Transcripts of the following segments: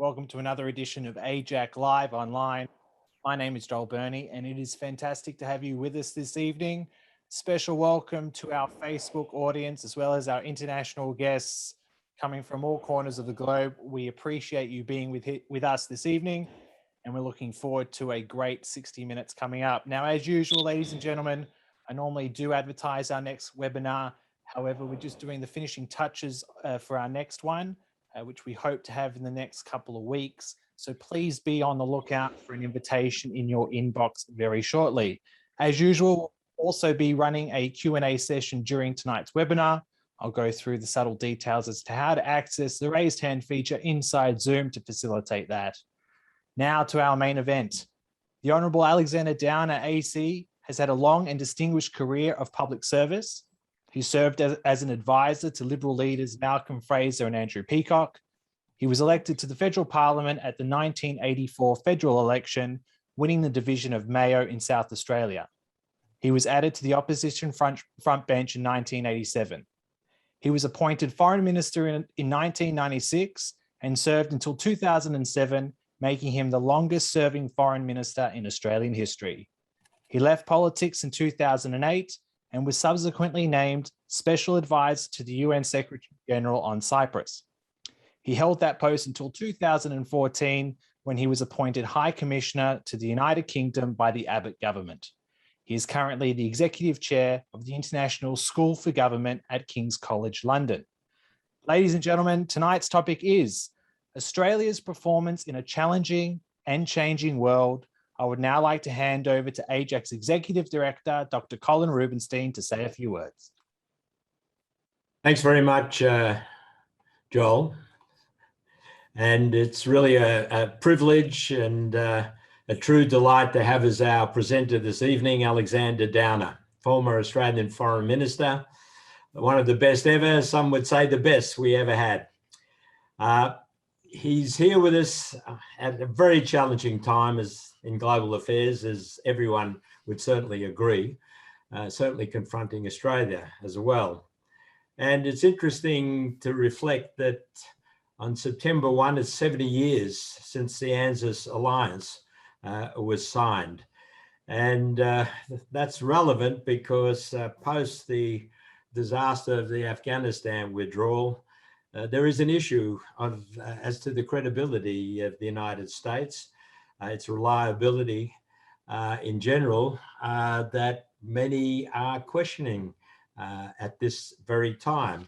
Welcome to another edition of AIJAC Live Online. My name is Joel Burney, and it is fantastic to have you with us this evening. Special welcome to our Facebook audience, as well as our international guests coming from all corners of the globe. We appreciate you being with us this evening, and we're looking forward to a great 60 minutes coming up. Now, as usual, ladies and gentlemen, I normally do advertise our next webinar. However, we're just doing the finishing touches for our next one, which we hope to have in the next couple of weeks. So please be on the lookout for an invitation in your inbox very shortly. As usual, we'll also be running a Q&A session during tonight's webinar. I'll go through the subtle details as to how to access the raised hand feature inside Zoom to facilitate that. Now to our main event. The Honourable Alexander Downer AC has had a long and distinguished career of public service. He served as an advisor to Liberal leaders Malcolm Fraser and Andrew Peacock. He was elected to the federal parliament at the 1984 federal election, winning the division of Mayo in South Australia. He was added to the opposition frontbench in 1987. He was appointed foreign minister in 1996 and served until 2007, making him the longest serving foreign minister in Australian history. He left politics in 2008 and was subsequently named Special Advisor to the UN Secretary General on Cyprus. He held that post until 2014, when he was appointed High Commissioner to the United Kingdom by the Abbott Government. He is currently the Executive Chair of the International School for Government at King's College London. Ladies and gentlemen, tonight's topic is Australia's performance in a challenging and changing world. I would now like to hand over to AIJAC's Executive Director, Dr. Colin Rubenstein, to say a few words. Thanks very much, Joel. And it's really a privilege and a true delight to have as our presenter this evening, Alexander Downer, former Australian Foreign Minister, one of the best ever, some would say the best we ever had. He's here with us at a very challenging time in global affairs, as everyone would certainly agree, certainly confronting Australia as well. And it's interesting to reflect that on September 1, it's 70 years since the ANZUS alliance was signed. And that's relevant because post the disaster of the Afghanistan withdrawal, there is an issue as to the credibility of the United States, its reliability in general, that many are questioning at this very time.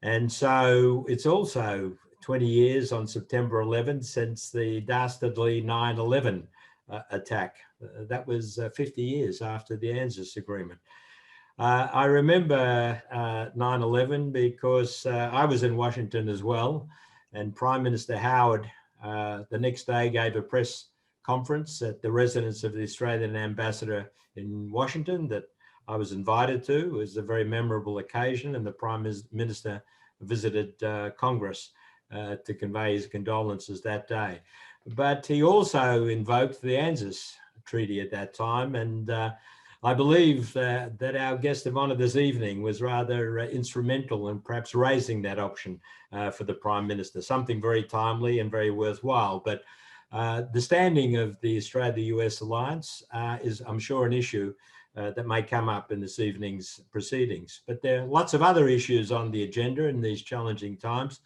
And so it's also 20 years on September 11th since the dastardly 9/11 attack. That was 50 years after the ANZUS agreement. I remember 9/11 because I was in Washington as well, and Prime Minister Howard the next day gave a press conference at the residence of the Australian ambassador in Washington that I was invited to. It was a very memorable occasion, and the Prime Minister visited Congress to convey his condolences that day. But he also invoked the ANZUS treaty at that time, and I believe that our guest of honour this evening was rather instrumental in perhaps raising that option for the Prime Minister, something very timely and very worthwhile. But the standing of the Australia-US alliance is, I'm sure, an issue that may come up in this evening's proceedings. But there are lots of other issues on the agenda in these challenging times.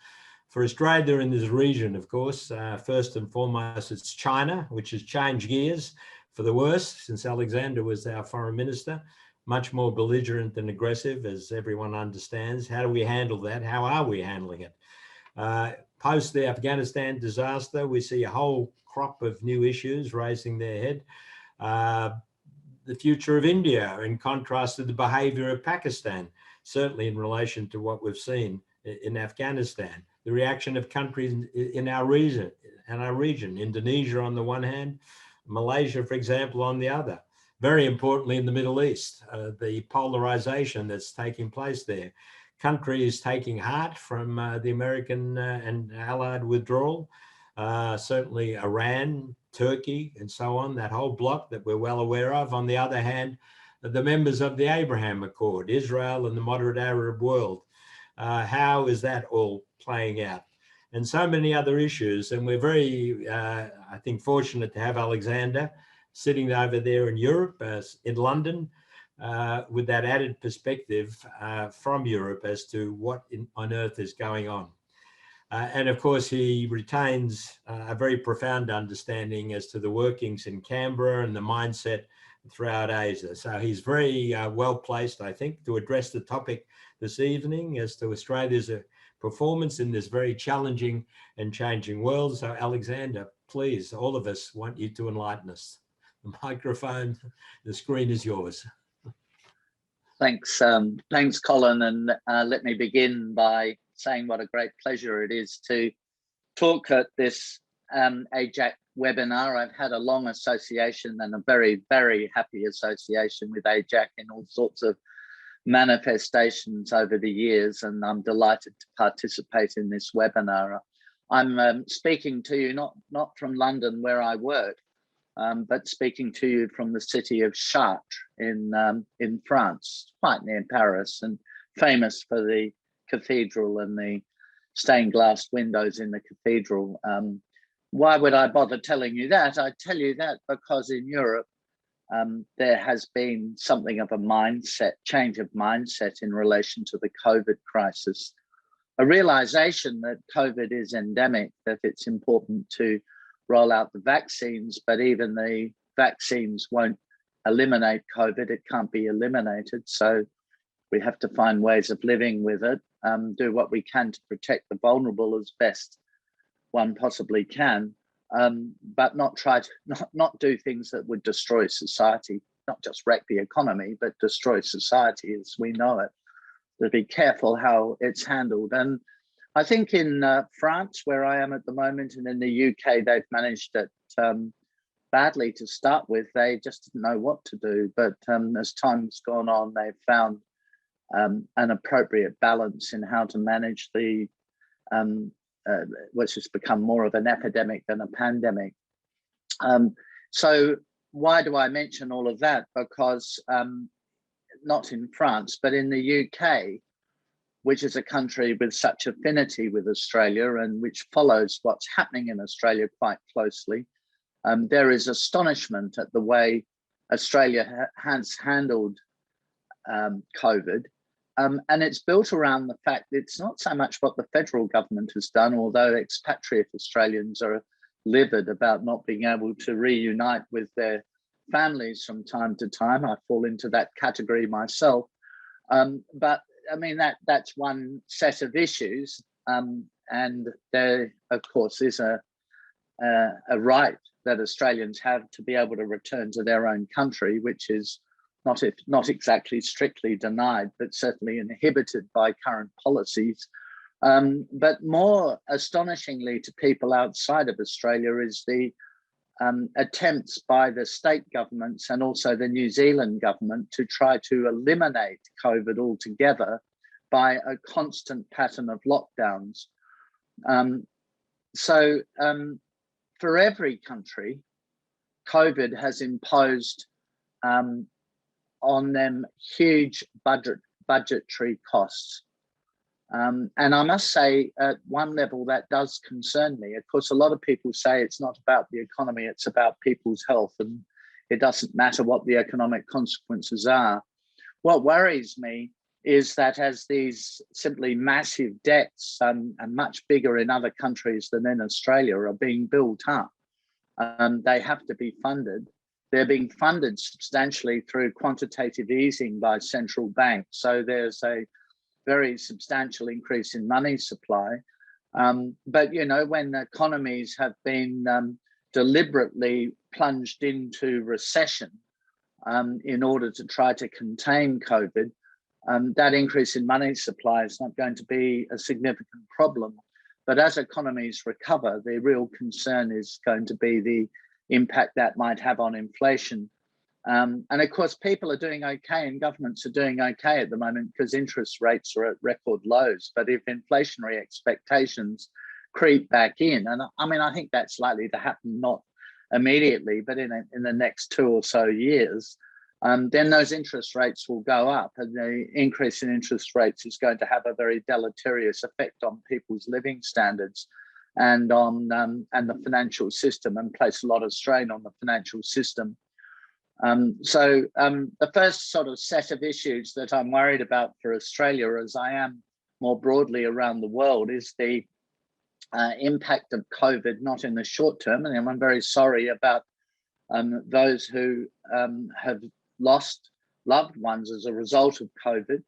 For Australia in this region, of course, first and foremost, it's China, which has changed gears for the worse since Alexander was our foreign minister, much more belligerent and aggressive, as everyone understands. How do we handle that? How are we handling it? Post the Afghanistan disaster, we see a whole crop of new issues raising their head. The future of India, in contrast to the behavior of Pakistan, certainly in relation to what we've seen in Afghanistan. The reaction of countries in our region, Indonesia on the one hand, Malaysia, for example, on the other. Very importantly, in the Middle East, the polarization that's taking place there. Countries taking heart from the American and allied withdrawal, certainly Iran, Turkey, and so on, that whole bloc that we're well aware of. On the other hand, the members of the Abraham Accord, Israel and the moderate Arab world. How is that all playing out? and so many other issues. And we're very, I think, fortunate to have Alexander sitting over there in Europe, in London, with that added perspective from Europe as to what on earth is going on. And of course, he retains a very profound understanding as to the workings in Canberra and the mindset throughout Asia. So he's very well placed, I think, to address the topic this evening as to Australia's performance in this very challenging and changing world. So Alexander, please, all of us want you to enlighten us. The microphone, the screen is yours. Thanks, thanks, Colin. And let me begin by saying what a great pleasure it is to talk at this AIJAC webinar. I've had a long association and a very, very happy association with AIJAC in all sorts of manifestations over the years, and I'm delighted to participate in this webinar. I'm speaking to you not from London where I work, but speaking to you from the city of Chartres in France, quite near Paris, and famous for the cathedral and the stained glass windows in the cathedral. Why would I bother telling you that? I tell you that because in Europe, there has been something of a change of mindset in relation to the COVID crisis. A realization that COVID is endemic, that it's important to roll out the vaccines, but even the vaccines won't eliminate COVID. It can't be eliminated. So we have to find ways of living with it, do what we can to protect the vulnerable as best one possibly can, but not do things that would destroy society, not just wreck the economy, but destroy society as we know it. To be careful how it's handled. And I think in France, where I am at the moment, and in the UK, they've managed it badly to start with. They just didn't know what to do. But as time's gone on, they've found an appropriate balance in how to manage the which has become more of an epidemic than a pandemic. So why do I mention all of that? Because not in France, but in the UK, which is a country with such affinity with Australia and which follows what's happening in Australia quite closely, there is astonishment at the way Australia has handled COVID. And it's built around the fact that it's not so much what the federal government has done, although expatriate Australians are livid about not being able to reunite with their families from time to time. I fall into that category myself. But I mean, that's one set of issues. And there, of course, is a right that Australians have to be able to return to their own country, which is not exactly strictly denied, but certainly inhibited by current policies. But more astonishingly to people outside of Australia is the attempts by the state governments and also the New Zealand government to try to eliminate COVID altogether by a constant pattern of lockdowns. So for every country, COVID has imposed on them huge budgetary costs. And I must say, at one level, that does concern me. Of course, a lot of people say it's not about the economy, it's about people's health, and it doesn't matter what the economic consequences are. What worries me is that as these simply massive debts, and much bigger in other countries than in Australia, are being built up, they have to be funded. They're being funded substantially through quantitative easing by central banks. So there's a very substantial increase in money supply. But, you know, when economies have been deliberately plunged into recession in order to try to contain COVID, that increase in money supply is not going to be a significant problem. But as economies recover, the real concern is going to be the impact that might have on inflation. And of course, people are doing okay and governments are doing okay at the moment because interest rates are at record lows. But if inflationary expectations creep back in, and I mean, I think that's likely to happen not immediately, but in the next 2 or so years, then those interest rates will go up, and the increase in interest rates is going to have a very deleterious effect on people's living standards. and on and the financial system, and place a lot of strain on the financial system. The first sort of set of issues that I'm worried about for Australia, as I am more broadly around the world, is the impact of COVID, not in the short term. And I'm very sorry about those who have lost loved ones as a result of COVID.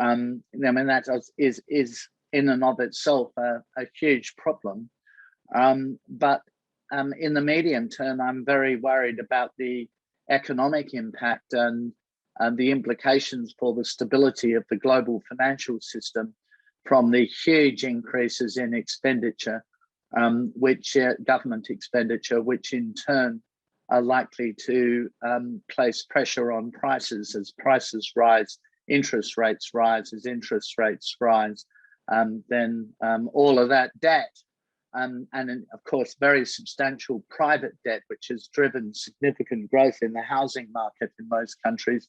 I mean, that is in and of itself a huge problem. But in the medium term, I'm very worried about the economic impact and the implications for the stability of the global financial system from the huge increases in expenditure, government expenditure, which in turn are likely to place pressure on prices. As prices rise, interest rates rise. As interest rates rise, then all of that debt, and of course very substantial private debt, which has driven significant growth in the housing market in most countries,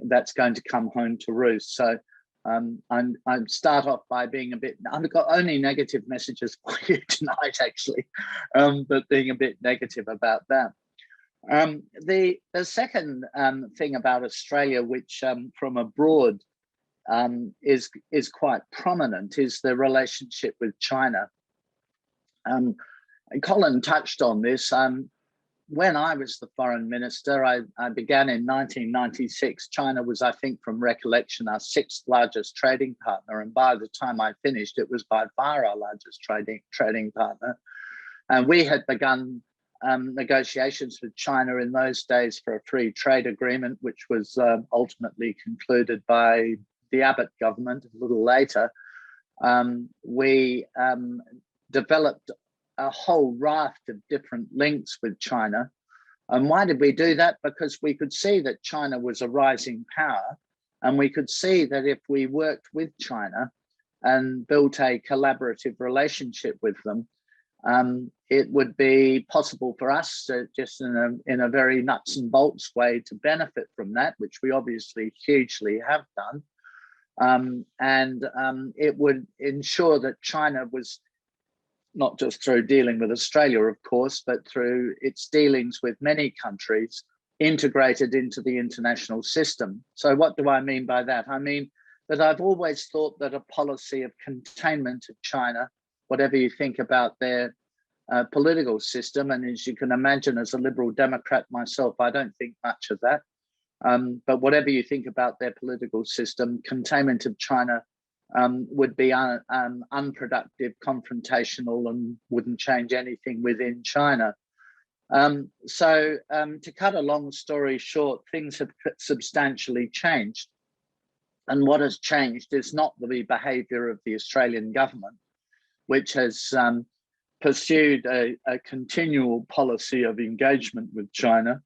that's going to come home to roost. So I start off by being a bit, I've got only negative messages for you tonight, actually, but being a bit negative about that. The second thing about Australia, which from abroad is quite prominent, is the relationship with China. And Colin touched on this. When I was the foreign minister, I began in 1996. China was, I think, from recollection, our 6th largest trading partner. And by the time I finished, it was by far our largest trading partner. And we had begun negotiations with China in those days for a free trade agreement, which was ultimately concluded by the Abbott government a little later. We developed a whole raft of different links with China. And why did we do that? Because we could see that China was a rising power, and we could see that if we worked with China and built a collaborative relationship with them, it would be possible for us to just in a very nuts and bolts way to benefit from that, which we obviously hugely have done. It would ensure that China was, not just through dealing with Australia, of course, but through its dealings with many countries, integrated into the international system. So what do I mean by that? I mean that I've always thought that a policy of containment of China, whatever you think about their political system, and as you can imagine, as a Liberal Democrat myself, I don't think much of that. But whatever you think about their political system, containment of China would be unproductive, confrontational, and wouldn't change anything within China. To cut a long story short, things have substantially changed. And what has changed is not the behaviour of the Australian government, which has pursued a continual policy of engagement with China.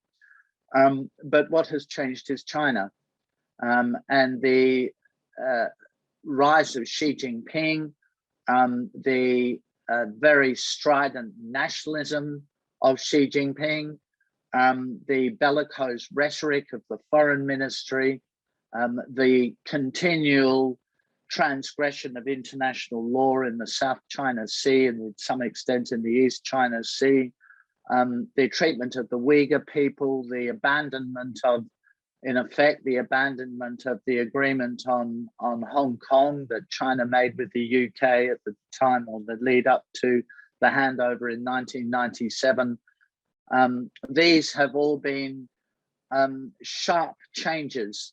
But what has changed is China. And the rise of Xi Jinping, the very strident nationalism of Xi Jinping, the bellicose rhetoric of the foreign ministry, the continual transgression of international law in the South China Sea and to some extent in the East China Sea, the treatment of the Uyghur people, the abandonment of, in effect, the abandonment of the agreement on Hong Kong that China made with the UK at the time, or the lead up to the handover in 1997. These have all been sharp changes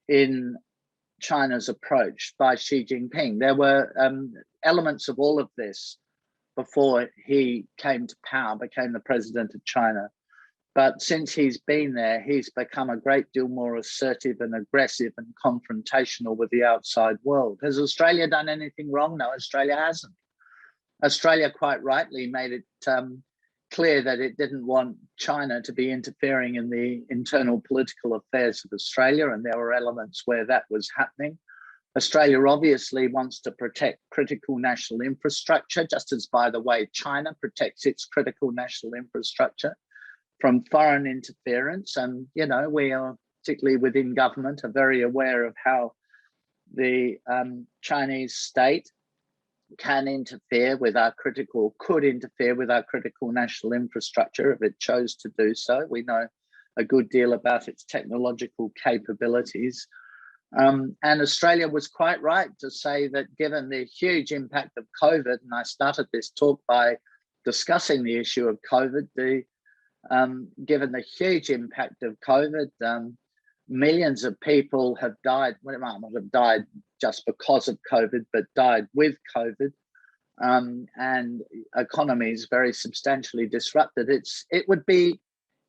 in China's approach by Xi Jinping. There were elements of all of this before he came to power, became the president of China. But since he's been there, he's become a great deal more assertive and aggressive and confrontational with the outside world. Has Australia done anything wrong? No, Australia hasn't. Australia quite rightly made it clear that it didn't want China to be interfering in the internal political affairs of Australia, and there were elements where that was happening. Australia obviously wants to protect critical national infrastructure, just as, by the way, China protects its critical national infrastructure from foreign interference. And, you know, we are, particularly within government, are very aware of how the Chinese state can interfere with our could interfere with our critical national infrastructure if it chose to do so. We know a good deal about its technological capabilities. And Australia was quite right to say that given the huge impact of COVID, and I started this talk by discussing the issue of COVID, given the huge impact of COVID, millions of people have died, well, they might not have died just because of COVID, but died with COVID, and economies very substantially disrupted. It would be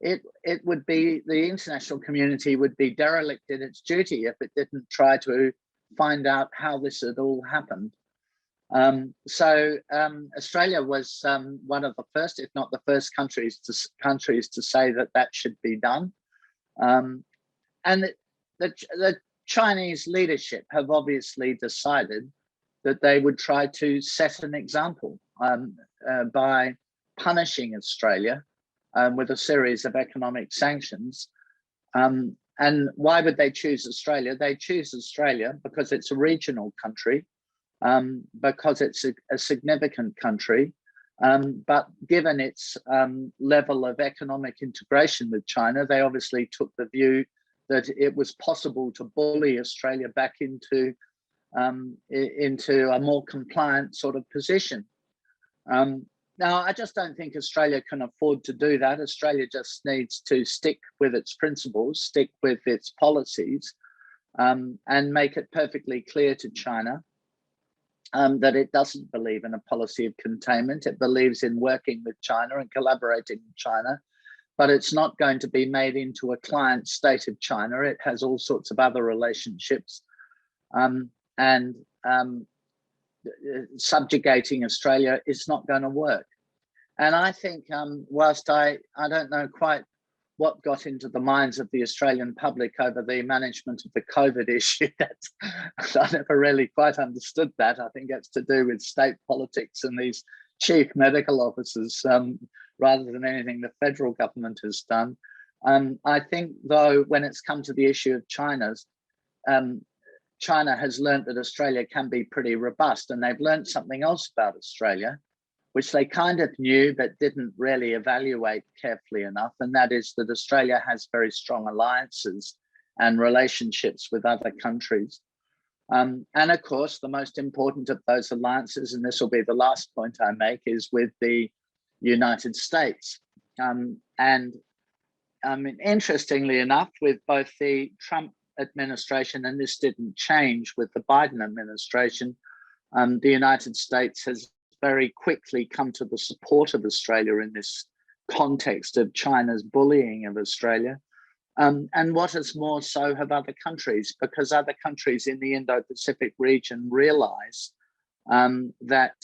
the international community would be derelict in its duty if it didn't try to find out how this had all happened. Australia was one of the first, if not the first countries to say that should be done. And the Chinese leadership have obviously decided that they would try to set an example by punishing Australia with a series of economic sanctions. And why would they choose Australia? They choose Australia because it's a regional country, because it's a significant country, but given its level of economic integration with China, they obviously took the view that it was possible to bully Australia back into a more compliant sort of position. Now, I just don't think Australia can afford to do that. Australia just needs to stick with its principles, stick with its policies, and make it perfectly clear to China that it doesn't believe in a policy of containment. It believes in working with China and collaborating with China, but it's not going to be made into a client state of China. It has all sorts of other relationships, and subjugating Australia is not going to work. And I think whilst I don't know quite what got into the minds of the Australian public over the management of the COVID issue, I never really quite understood that. I think it's to do with state politics and these chief medical officers rather than anything the federal government has done. I think, though, when it's come to the issue of China has learned that Australia can be pretty robust, and they've learned something else about Australia, which they kind of knew but didn't really evaluate carefully enough, and that is that Australia has very strong alliances and relationships with other countries. And of course, the most important of those alliances, and this will be the last point I make, is with the United States. Interestingly enough, with both the Trump administration, and this didn't change with the Biden administration, the United States has very quickly come to the support of Australia in this context of China's bullying of Australia. And what is more, so have other countries, because other countries in the Indo-Pacific region realize that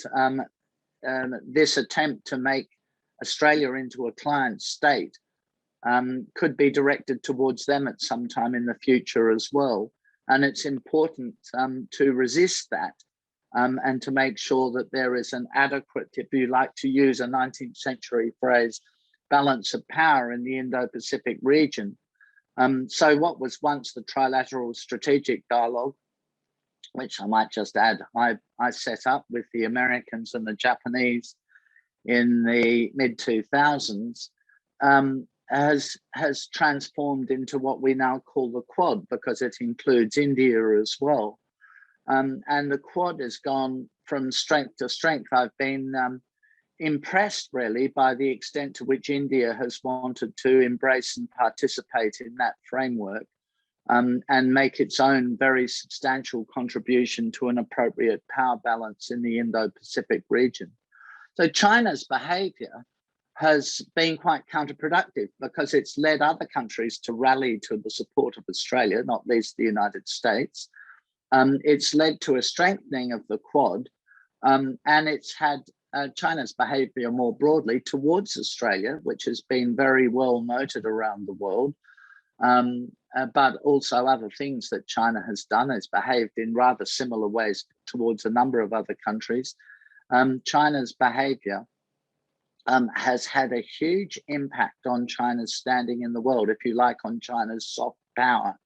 this attempt to make Australia into a client state could be directed towards them at some time in the future as well. And it's important to resist that and to make sure that there is an adequate, if you like to use a 19th century phrase, balance of power in the Indo-Pacific region. So what was once the trilateral strategic dialogue, which I might just add, I set up with the Americans and the Japanese in the mid-2000s, has transformed into what we now call the Quad, because it includes India as well. And the Quad has gone from strength to strength. I've been impressed really by the extent to which India has wanted to embrace and participate in that framework, and make its own very substantial contribution to an appropriate power balance in the Indo-Pacific region. So China's behavior has been quite counterproductive, because it's led other countries to rally to the support of Australia, not least the United States. It's led to a strengthening of the Quad, and it's had China's behavior more broadly towards Australia, which has been very well noted around the world, but also other things that China has done. It's behaved in rather similar ways towards a number of other countries. China's behavior has had a huge impact on China's standing in the world, if you like, on China's soft power.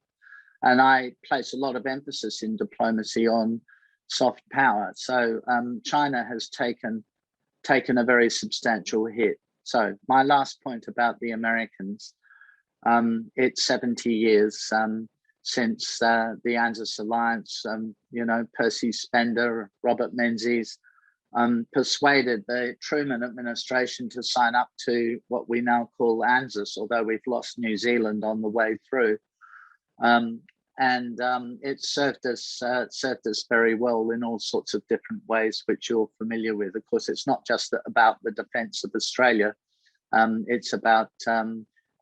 And I place a lot of emphasis in diplomacy on soft power. So China has taken a very substantial hit. So my last point about the Americans, it's 70 years since the ANZUS alliance, Percy Spender, Robert Menzies, persuaded the Truman administration to sign up to what we now call ANZUS, although we've lost New Zealand on the way through. It served us very well in all sorts of different ways, which you're familiar with. Of course, it's not just about the defense of Australia. It's about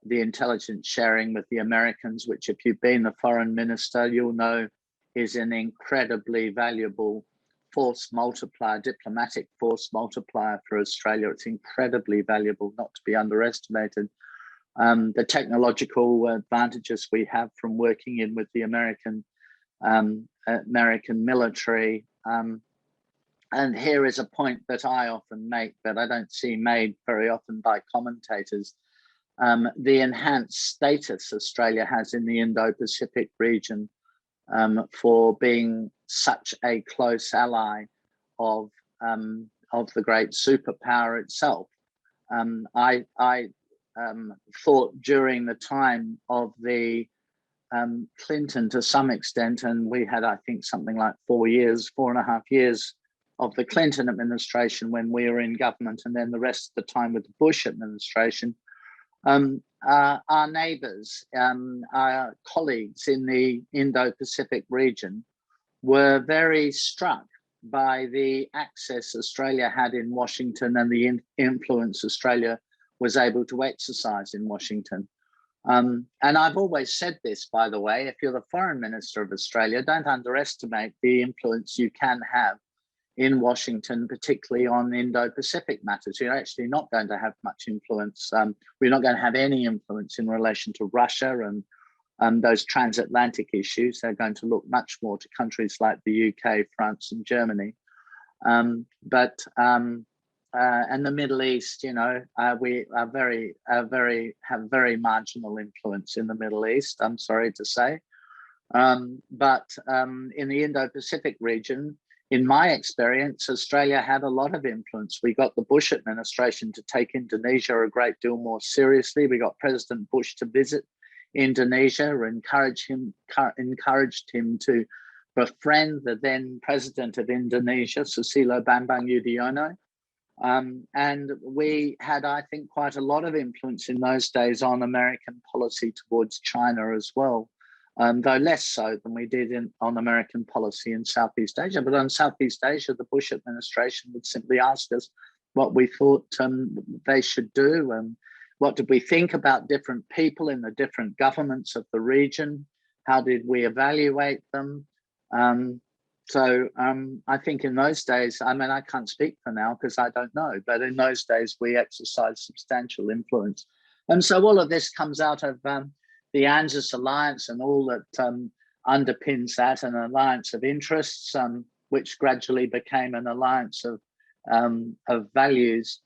the intelligence sharing with the Americans, which if you've been the foreign minister, you'll know is an incredibly valuable force multiplier, diplomatic force multiplier for Australia. It's incredibly valuable, not to be underestimated. The technological advantages we have from working in with the American military. And here is a point that I often make, but I don't see made very often by commentators. The enhanced status Australia has in the Indo-Pacific region for being such a close ally of the great superpower itself. I thought during the time of the Clinton, to some extent, and we had, I think, something like 4.5 years of the Clinton administration when we were in government, and then the rest of the time with the Bush administration. Our neighbours, our colleagues in the Indo-Pacific region were very struck by the access Australia had in Washington and the influence Australia was able to exercise in Washington. And I've always said this, by the way, if you're the foreign minister of Australia, don't underestimate the influence you can have in Washington, particularly on Indo-Pacific matters. You're actually not going to have much influence. We're not going to have any influence in relation to Russia and those transatlantic issues. They're going to look much more to countries like the UK, France, and Germany. And the Middle East, we are have very marginal influence in the Middle East, I'm sorry to say. But in the Indo-Pacific region, in my experience, Australia had a lot of influence. We got the Bush administration to take Indonesia a great deal more seriously. We got President Bush to visit Indonesia, encouraged him to befriend the then president of Indonesia, Susilo Bambang Yudhoyono. And we had, I think, quite a lot of influence in those days on American policy towards China as well. Though less so than we did on American policy in Southeast Asia. But on Southeast Asia, the Bush administration would simply ask us what we thought they should do, and what did we think about different people in the different governments of the region, how did we evaluate them. So I think in those days, I mean, I can't speak for now because I don't know, but in those days we exercised substantial influence. And so all of this comes out of the ANZUS alliance and all that underpins that, an alliance of interests, which gradually became an alliance of values.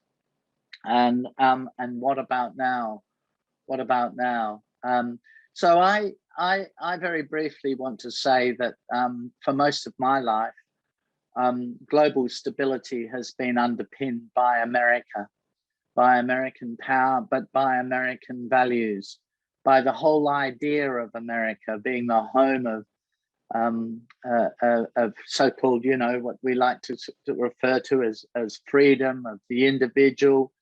And what about now? What about now? So I very briefly want to say that for most of my life, global stability has been underpinned by America, by American power, but by American values, by the whole idea of America being the home of so-called, what we like to refer to as freedom of the individual,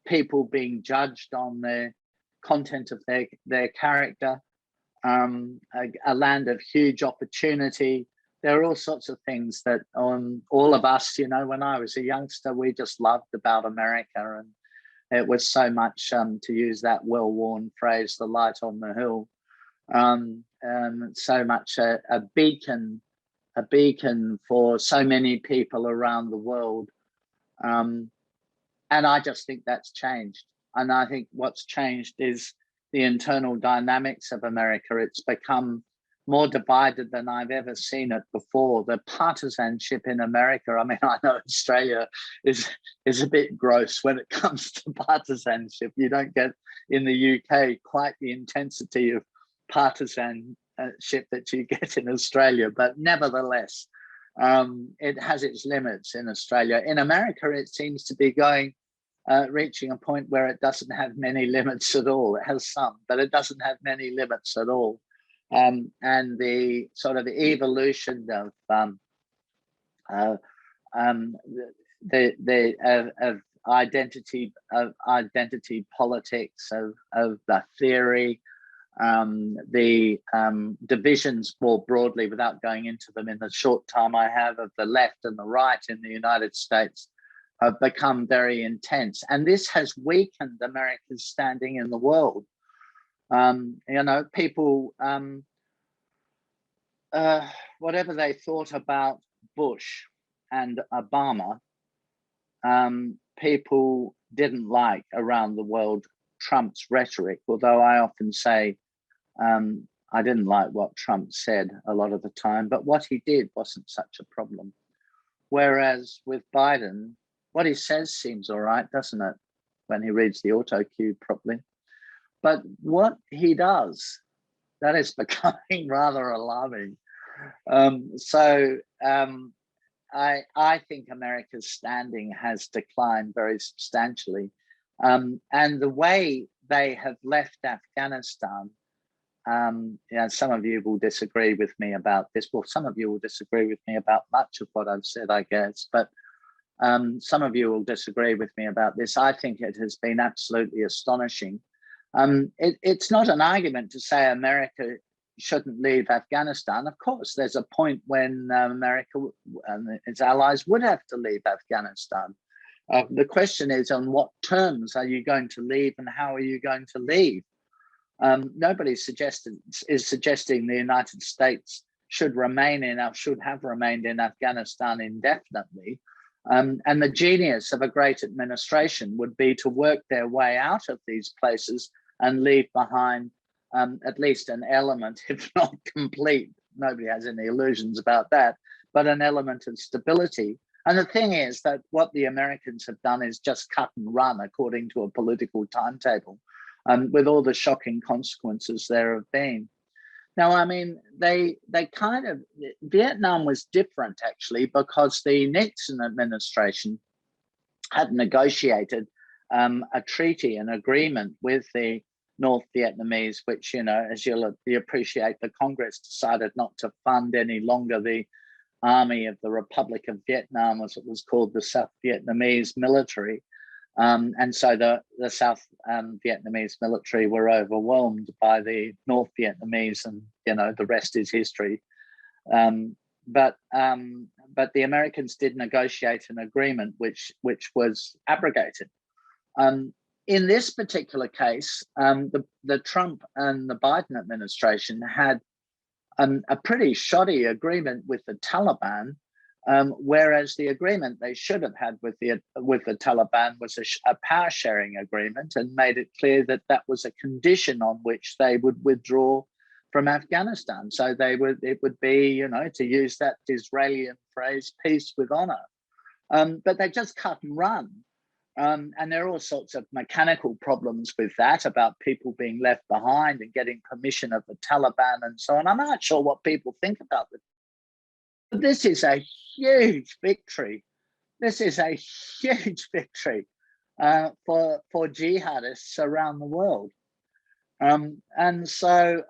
people being judged on their content of their character, a land of huge opportunity. There are all sorts of things that all of us, when I was a youngster, we just loved about America. And it was so much, to use that well-worn phrase, the light on the hill, so much a beacon for so many people around the world. And I just think that's changed. And I think what's changed is the internal dynamics of America. It's become more divided than I've ever seen it before. The partisanship in America, I mean, I know Australia is a bit gross when it comes to partisanship. You don't get in the UK quite the intensity of partisanship that you get in Australia, but nevertheless, It has its limits in Australia. In America, it seems to be reaching a point where it doesn't have many limits at all. It has some, but it doesn't have many limits at all. And the sort of evolution of identity politics, of the theory, the divisions more broadly, without going into them in the short time I have, of the left and the right in the United States, have become very intense. And this has weakened America's standing in the world. People, whatever they thought about Bush and Obama, people didn't like around the world Trump's rhetoric, although I often say I didn't like what Trump said a lot of the time, but what he did wasn't such a problem. Whereas with Biden, what he says seems all right, doesn't it, when he reads the auto cue properly? But what he does, that is becoming rather alarming. I think America's standing has declined very substantially. And the way they have left Afghanistan, some of you will disagree with me about this. Well, some of you will disagree with me about much of what I've said, I guess, but some of you will disagree with me about this. I think it has been absolutely astonishing. It's not an argument to say America shouldn't leave Afghanistan. Of course, there's a point when America and its allies would have to leave Afghanistan. The question is, on what terms are you going to leave, and how are you going to leave? Nobody is suggesting the United States should have remained in Afghanistan indefinitely. And the genius of a great administration would be to work their way out of these places and leave behind at least an element, if not complete, nobody has any illusions about that, but an element of stability. And the thing is that what the Americans have done is just cut and run according to a political timetable, with all the shocking consequences there have been. Now, I mean, Vietnam was different actually, because the Nixon administration had negotiated a treaty, an agreement with the North Vietnamese, which, as you'll appreciate, the Congress decided not to fund any longer the Army of the Republic of Vietnam, as it was called, the South Vietnamese military. And so the South Vietnamese military were overwhelmed by the North Vietnamese, and the rest is history. But the Americans did negotiate an agreement which was abrogated. In this particular case, the Trump and the Biden administration had a pretty shoddy agreement with the Taliban, whereas the agreement they should have had with the Taliban was a power sharing agreement, and made it clear that that was a condition on which they would withdraw from Afghanistan. So it would be, to use that Disraelian phrase, peace with honor. But they just cut and run. And there are all sorts of mechanical problems with that, about people being left behind and getting permission of the Taliban and so on. I'm not sure what people think about it. But this is a huge victory. This is a huge victory for jihadists around the world. And so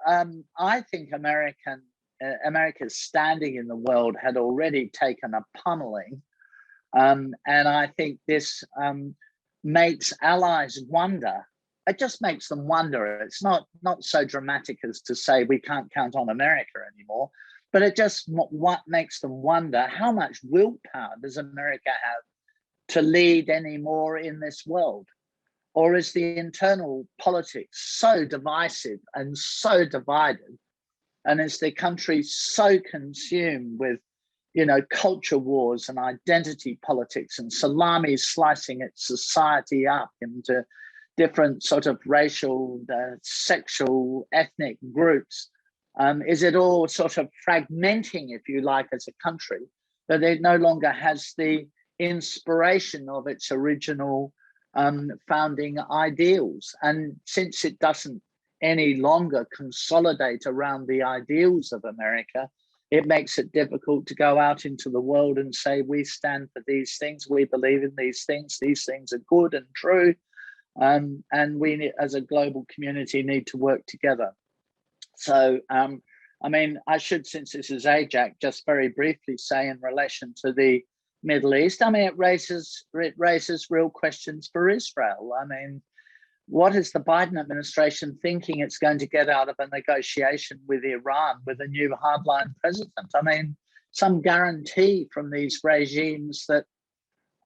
I think America's standing in the world had already taken a pummeling. And I think this makes allies wonder. It just makes them wonder. It's not so dramatic as to say we can't count on America anymore, but it just what makes them wonder, how much willpower does America have to lead anymore in this world? Or is the internal politics so divisive and so divided? And is the country so consumed with culture wars and identity politics and salami slicing its society up into different sort of racial, sexual, ethnic groups? Is it all sort of fragmenting, if you like, as a country, that it no longer has the inspiration of its original founding ideals? And since it doesn't any longer consolidate around the ideals of America, it makes it difficult to go out into the world and say, we stand for these things, we believe in these things are good and true, and we as a global community need to work together. So, I mean, I should, since this is AIJAC, just very briefly say in relation to the Middle East, I mean, it raises real questions for Israel. I mean, what is the Biden administration thinking it's going to get out of a negotiation with Iran, with a new hardline president? I mean, some guarantee from these regimes that,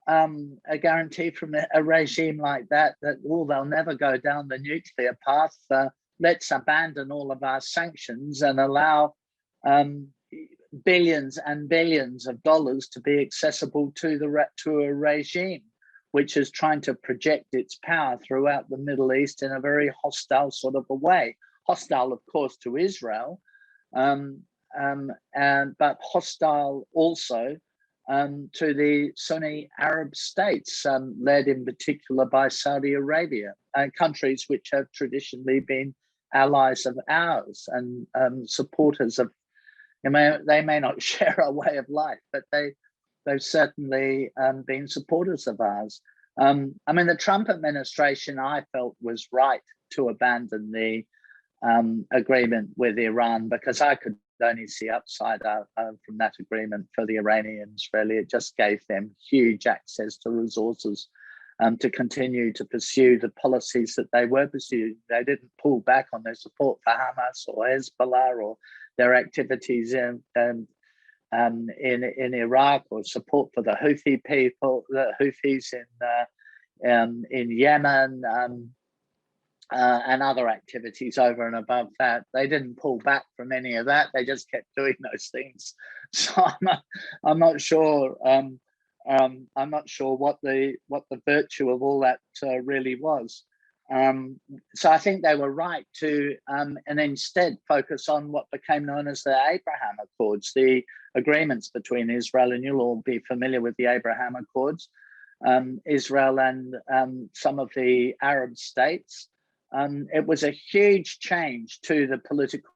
a guarantee from a regime like that, oh, they'll never go down the nuclear path. Let's abandon all of our sanctions and allow billions and billions of dollars to be accessible to a regime which is trying to project its power throughout the Middle East in a very hostile sort of a way. Hostile, of course, to Israel, but hostile also to the Sunni Arab states, led in particular by Saudi Arabia, countries which have traditionally been allies of ours and supporters of, they may not share our way of life, but they've certainly been supporters of ours. I mean, the Trump administration, I felt, was right to abandon the agreement with Iran, because I could only see upside from that agreement for the Iranians, really. It just gave them huge access to resources to continue to pursue the policies that they were pursuing. They didn't pull back on their support for Hamas or Hezbollah or their activities in Iraq, or support for the Houthi people, the Houthis in Yemen, and other activities over and above that. They didn't pull back from any of that. They just kept doing those things. So I'm not sure. I'm not sure what the virtue of all that really was. So I think they were right to and instead focus on what became known as the Abraham Accords, the agreements between Israel, and you'll all be familiar with the Abraham Accords, Israel and some of the Arab states. It was a huge change to the political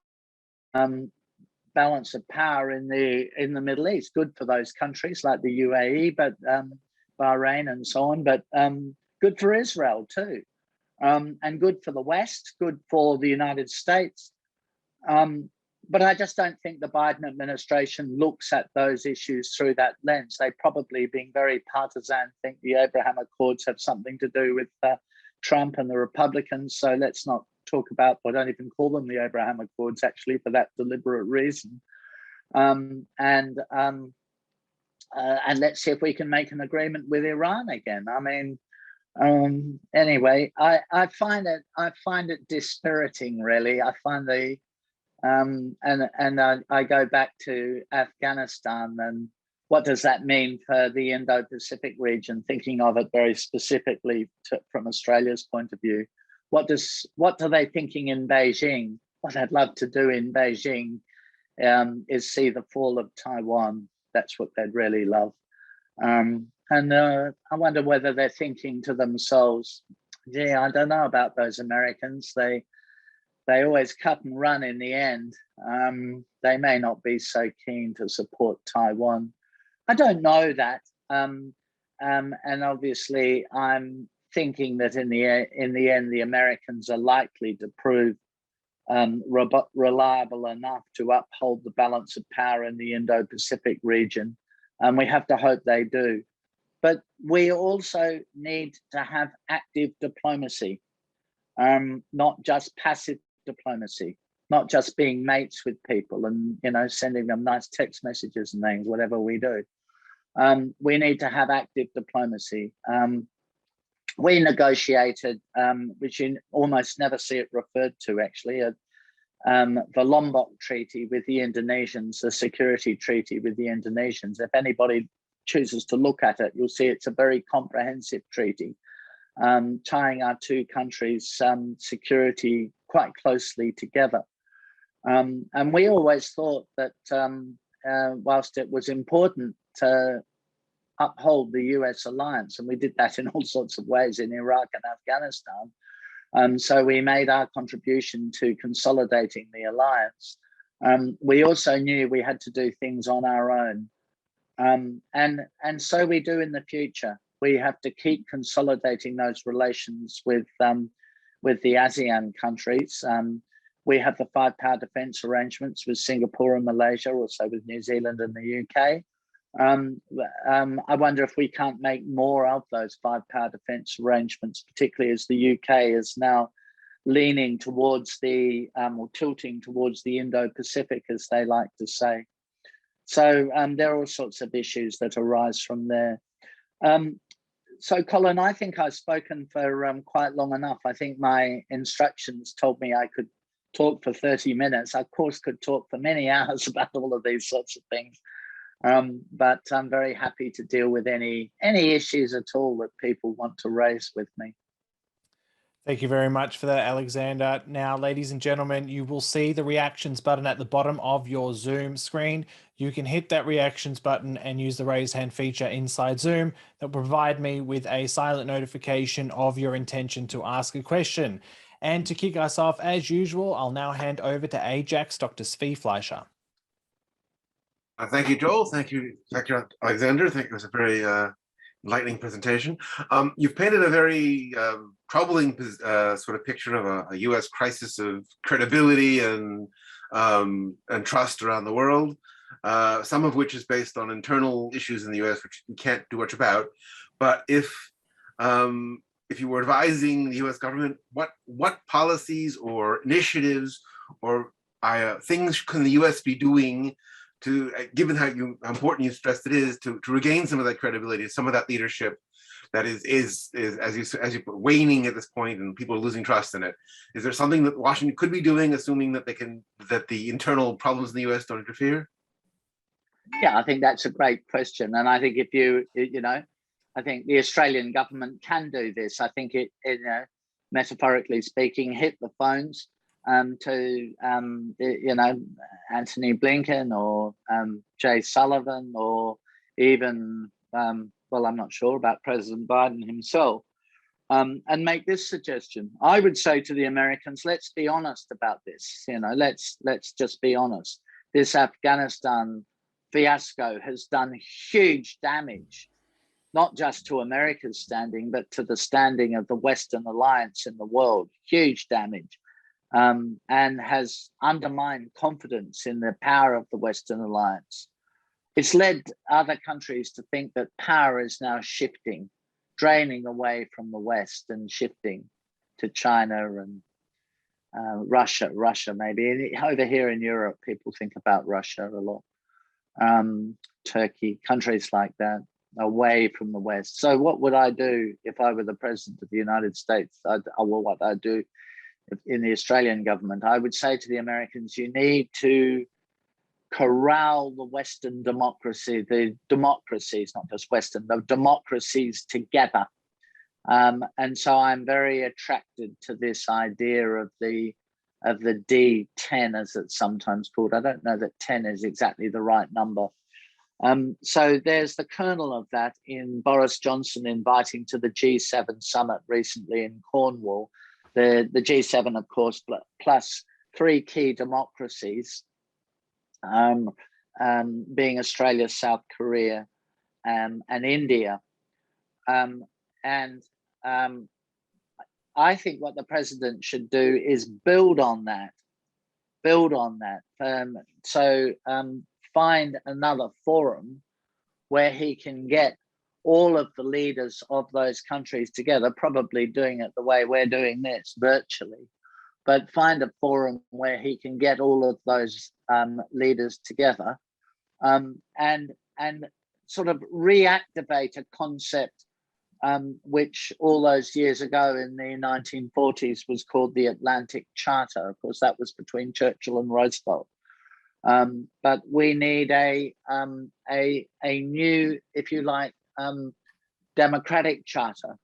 balance of power in the Middle East. Good for those countries like the UAE, but Bahrain and so on, but good for Israel too. And good for the West, good for the United States. But I just don't think the Biden administration looks at those issues through that lens. They probably, being very partisan, think the Abraham Accords have something to do with Trump and the Republicans. So let's not talk about, I don't even call them the Abraham Accords, actually, for that deliberate reason. And let's see if we can make an agreement with Iran again. I mean, anyway, I find it dispiriting, really. I find the I go back to Afghanistan, and what does that mean for the Indo-Pacific region, thinking of it very specifically from Australia's point of view. What are they thinking in Beijing? What I'd love to do in Beijing is see the fall of Taiwan. That's what they'd really love. And I wonder whether they're thinking to themselves, yeah, I don't know about those Americans. They always cut and run in the end. They may not be so keen to support Taiwan. I don't know that. And obviously, I'm thinking that in the end, the Americans are likely to prove reliable enough to uphold the balance of power in the Indo-Pacific region. And we have to hope they do. But we also need to have active diplomacy, not just passive diplomacy, not just being mates with people and, sending them nice text messages and things, whatever we do. We need to have active diplomacy. We negotiated, which you almost never see it referred to, actually, the Lombok Treaty with the Indonesians, the security treaty with the Indonesians. If anybody chooses to look at it, you'll see it's a very comprehensive treaty, tying our two countries' security quite closely together. And we always thought that whilst it was important to uphold the US alliance, and we did that in all sorts of ways in Iraq and Afghanistan, so we made our contribution to consolidating the alliance. We also knew we had to do things on our own. And so we do in the future. We have to keep consolidating those relations with the ASEAN countries. We have the 5-power defense arrangements with Singapore and Malaysia, also with New Zealand and the UK. I wonder if we can't make more of those 5-power defense arrangements, particularly as the UK is now leaning towards or tilting towards the Indo-Pacific, as they like to say. So there are all sorts of issues that arise from there. So Colin, I think I've spoken for quite long enough. I think my instructions told me I could talk for 30 minutes. I, of course, could talk for many hours about all of these sorts of things. But I'm very happy to deal with any issues at all that people want to raise with me. Thank you very much for that, Alexander. Now, ladies and gentlemen, you will see the reactions button at the bottom of your Zoom screen. You can hit that reactions button and use the raise hand feature inside Zoom that will provide me with a silent notification of your intention to ask a question. And to kick us off, as usual, I'll now hand over to AIJAC's Dr. Svi Fleischer. Thank you, Joel. Thank you, Dr. Alexander. I think it was a very enlightening presentation. You've painted a very troubling sort of picture of a U.S. crisis of credibility and trust around the world, some of which is based on internal issues in the U.S., which we can't do much about. But if you were advising the U.S. government, what policies or initiatives or things can the U.S. be doing to, given how important you stressed it is, to regain some of that credibility, some of that leadership that is as you put, waning at this point, and people are losing trust in it? Is there something that Washington could be doing, assuming that the internal problems in the U.S. don't interfere? Yeah, I think that's a great question, and I think if I think the Australian government can do this. I think it metaphorically speaking, hit the phones to Anthony Blinken or Jay Sullivan, or even well, I'm not sure about President Biden himself, and make this suggestion. I would say to the Americans, let's be honest about this. Let's just be honest. This Afghanistan fiasco has done huge damage, not just to America's standing, but to the standing of the Western alliance in the world. Huge damage. And has undermined confidence in the power of the Western alliance. It's led other countries to think that power is now shifting, draining away from the West and shifting to China and Russia maybe. Over here in Europe, people think about Russia a lot. Turkey, countries like that, away from the West. So what would I do if I were the President of the United States? What I'd do in the Australian government, I would say to the Americans, you need to corral the Western democracy, the democracies, not just Western, the democracies together. And so I'm very attracted to this idea of the D10, as it's sometimes called. I don't know that 10 is exactly the right number. So there's the kernel of that in Boris Johnson inviting to the G7 summit recently in Cornwall. The G7, of course, plus 3 key democracies, being Australia, South Korea, and India. I think what the president should do is build on that. So find another forum where he can get all of the leaders of those countries together, probably doing it the way we're doing this, virtually, but find a forum where he can get all of those leaders together and sort of reactivate a concept which all those years ago in the 1940s was called the Atlantic Charter. Of course, that was between Churchill and Roosevelt. But we need a new, if you like, democratic charter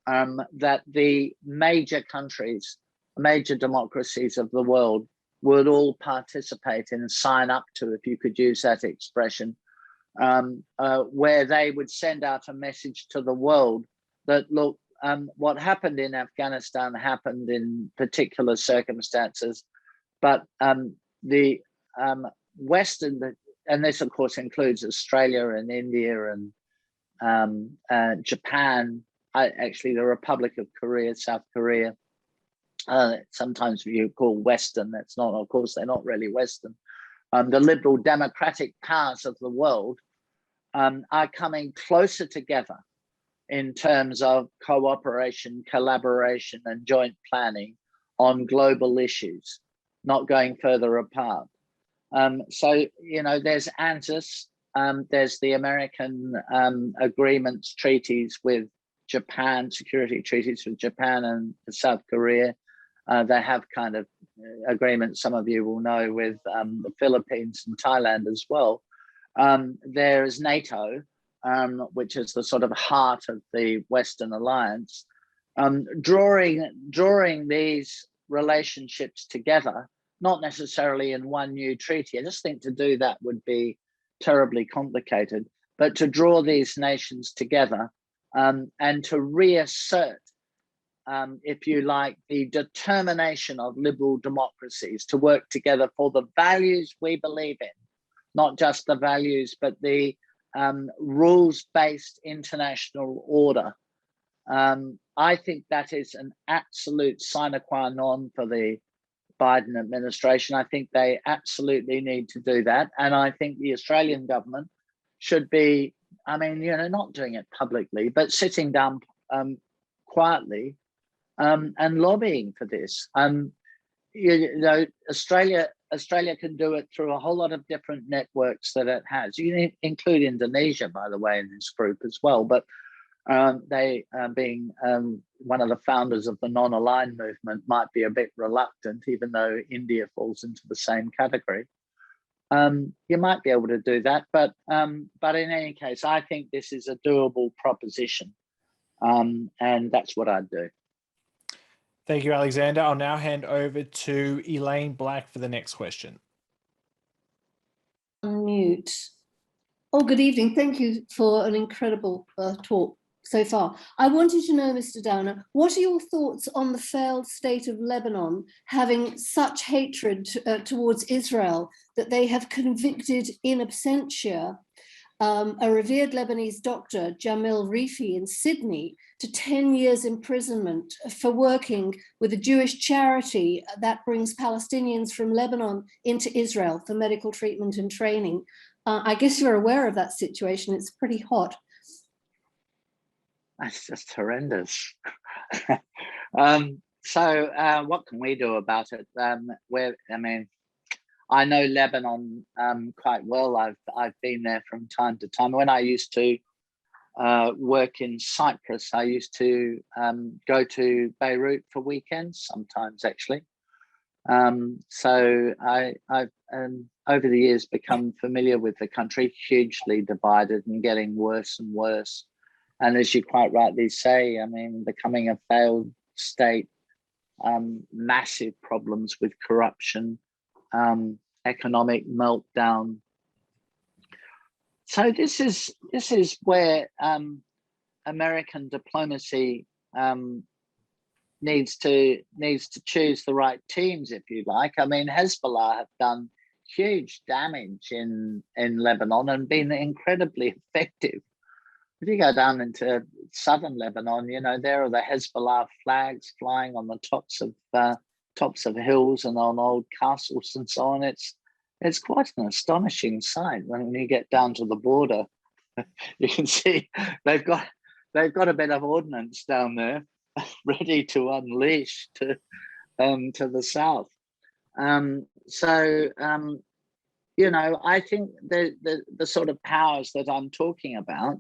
that the major countries, major democracies of the world would all participate in and sign up to, if you could use that expression, where they would send out a message to the world that, look, what happened in Afghanistan happened in particular circumstances, but the Western, and this of course includes Australia and India and Japan, actually the Republic of Korea, South Korea, sometimes you call Western, that's not, of course, they're not really Western. The liberal democratic powers of the world are coming closer together in terms of cooperation, collaboration, and joint planning on global issues, not going further apart. So, you know, there's ANZUS, there's the American agreements, treaties with Japan, security treaties with Japan and South Korea. They have kind of agreements, some of you will know, with the Philippines and Thailand as well. There is NATO, which is the sort of heart of the Western alliance. Drawing these relationships together, not necessarily in one new treaty. I just think to do that would be terribly complicated, but to draw these nations together and to reassert, if you like, the determination of liberal democracies to work together for the values we believe in, not just the values, but the rules-based international order. I think that is an absolute sine qua non for the Biden administration. I think they absolutely need to do that. And I think the Australian government should be, I mean, you know, not doing it publicly, but sitting down quietly and lobbying for this. You know, Australia can do it through a whole lot of different networks that it has. You include Indonesia, by the way, in this group as well. But they, being one of the founders of the non-aligned movement, might be a bit reluctant, even though India falls into the same category. You might be able to do that, but in any case, I think this is a doable proposition, and that's what I'd do. Thank you, Alexander. I'll now hand over to Elaine Black for the next question. Unmute. Oh, good evening. Thank you for an incredible talk so far. I wanted to know, Mr. Downer, what are your thoughts on the failed state of Lebanon having such hatred towards Israel that they have convicted in absentia a revered Lebanese doctor, Jamil Rifi, in Sydney, to 10 years imprisonment for working with a Jewish charity that brings Palestinians from Lebanon into Israel for medical treatment and training. I guess you're aware of that situation. It's pretty hot. That's just horrendous. So what can we do about it? I mean, I know Lebanon quite well. I've been there from time to time. When I used to work in Cyprus, I used to go to Beirut for weekends, sometimes actually. So I've over the years become familiar with the country, hugely divided and getting worse and worse. And as you quite rightly say, I mean, becoming a failed state, massive problems with corruption, economic meltdown. So this is where American diplomacy needs to choose the right teams, if you like. I mean, Hezbollah have done huge damage in Lebanon and been incredibly effective. If you go down into southern Lebanon, you know, there are the Hezbollah flags flying on the tops of hills and on old castles and so on. It's quite an astonishing sight. When you get down to the border, you can see they've got a bit of ordnance down there, ready to unleash to the south. You know, I think the sort of powers that I'm talking about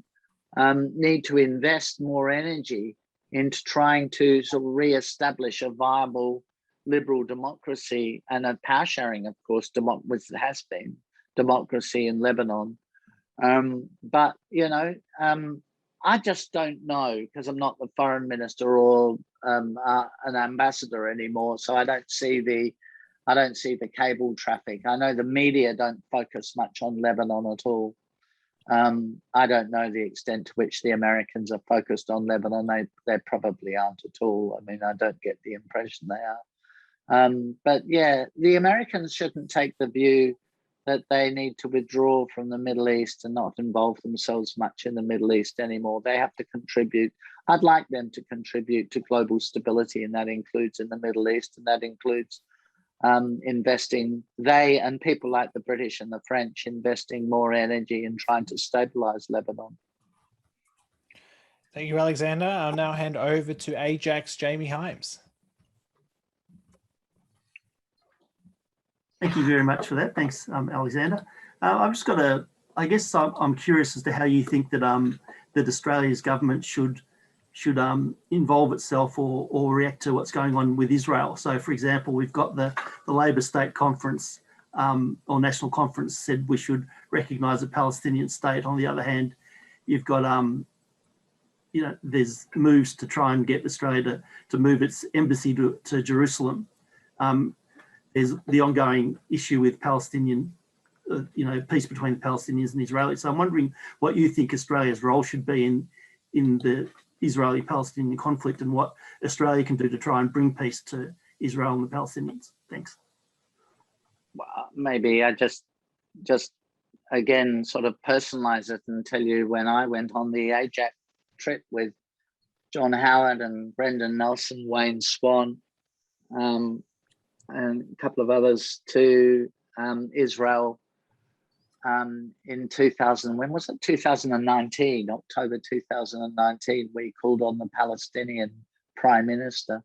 need to invest more energy into trying to sort of re-establish a viable liberal democracy and a power sharing, of course, which has been democracy in Lebanon. But, you know, I just don't know, because I'm not the foreign minister or an ambassador anymore. So I don't see the cable traffic. I know the media don't focus much on Lebanon at all. I don't know the extent to which the Americans are focused on Lebanon. They probably aren't at all. I mean, I don't get the impression they are. But yeah, the Americans shouldn't take the view that they need to withdraw from the Middle East and not involve themselves much in the Middle East anymore. They have to contribute. I'd like them to contribute to global stability, and that includes in the Middle East, and that includes investing, they and people like the British and the French investing more energy in trying to stabilize Lebanon. Thank you, Alexander. I'll now hand over to AIJAC's Jamie Hymes. Thank you very much for that. Thanks, Alexander. I've just got I guess I'm curious as to how you think that that Australia's government should involve itself or react to what's going on with Israel. So, for example, we've got the Labor State Conference or National Conference said we should recognise a Palestinian state. On the other hand, you've got there's moves to try and get Australia to move its embassy to Jerusalem. There's the ongoing issue with Palestinian, peace between the Palestinians and Israelis. So I'm wondering what you think Australia's role should be in the Israeli-Palestinian conflict, and what Australia can do to try and bring peace to Israel and the Palestinians. Thanks. Well, maybe I just again sort of personalize it and tell you when I went on the AIJAC trip with John Howard and Brendan Nelson, Wayne Swan, and a couple of others to Israel in 2000, when was it? 2019, October 2019, we called on the Palestinian Prime Minister.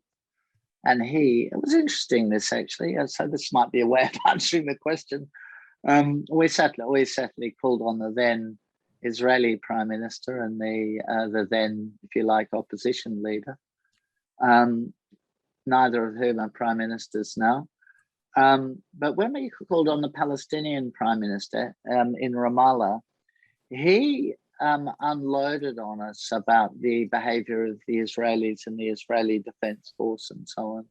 And it was interesting this actually, so this might be a way of answering the question. We certainly called on the then Israeli Prime Minister and the then, if you like, opposition leader, neither of whom are prime ministers now. But when we called on the Palestinian Prime Minister in Ramallah, he unloaded on us about the behavior of the Israelis and the Israeli Defense Force and so on.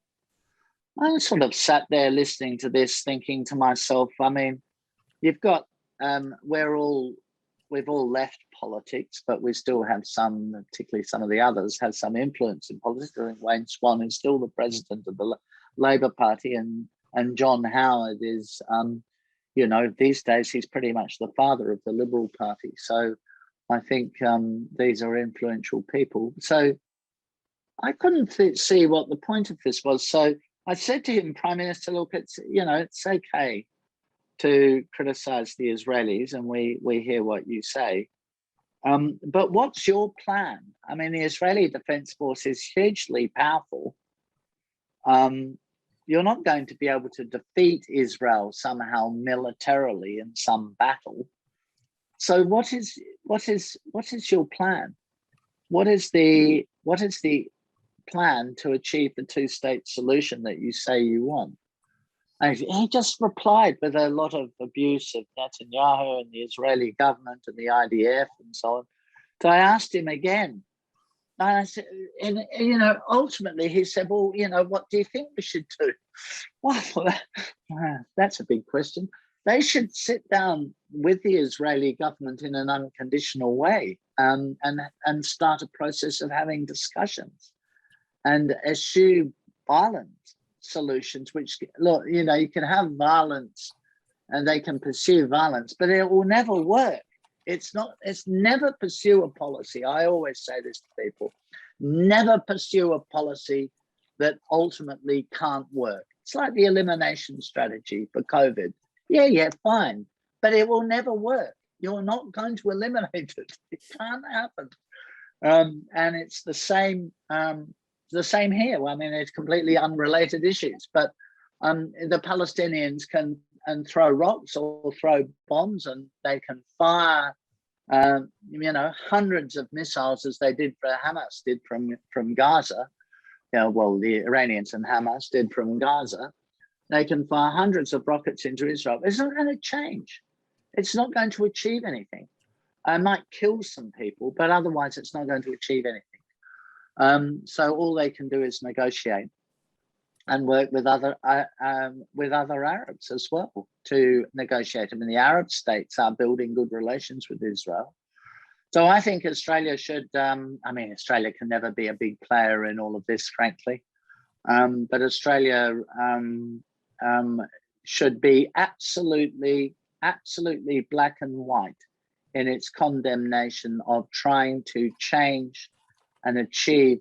I sort of sat there listening to this, thinking to myself, I mean, you've got, we've all left politics, but we still have some, particularly some of the others, have some influence in politics. I think Wayne Swan is still the president of the Labor Party, and John Howard is, these days he's pretty much the father of the Liberal Party. So I think these are influential people. So I couldn't see what the point of this was. So I said to him, Prime Minister, look, it's okay to criticize the Israelis, and we hear what you say. But what's your plan? I mean, the Israeli Defense Force is hugely powerful. You're not going to be able to defeat Israel somehow militarily in some battle. So what is your plan? What is the plan to achieve the two-state solution that you say you want? And he just replied with a lot of abuse of Netanyahu and the Israeli government and the IDF and so on. So I asked him again. And I said, ultimately he said, well, what do you think we should do? Well, that's a big question. They should sit down with the Israeli government in an unconditional way and start a process of having discussions and eschew violent solutions, which, look, you can have violence and they can pursue violence, but it will never work. It's never pursue a policy. I always say this to people, never pursue a policy that ultimately can't work. It's like the elimination strategy for COVID. Yeah, fine, but it will never work. You're not going to eliminate it. It can't happen. And it's the same here. I mean, it's completely unrelated issues, but the Palestinians can throw rocks or throw bombs, and they can fire, hundreds of missiles as they did for Hamas did from Gaza. The Iranians and Hamas did from Gaza. They can fire hundreds of rockets into Israel. It's not going to change. It's not going to achieve anything. It might kill some people, but otherwise it's not going to achieve anything. So all they can do is negotiate and work with other Arabs as well to negotiate. I mean, the Arab states are building good relations with Israel. So I think Australia should, Australia can never be a big player in all of this, frankly. But Australia should be absolutely absolutely black and white in its condemnation of trying to change and achieve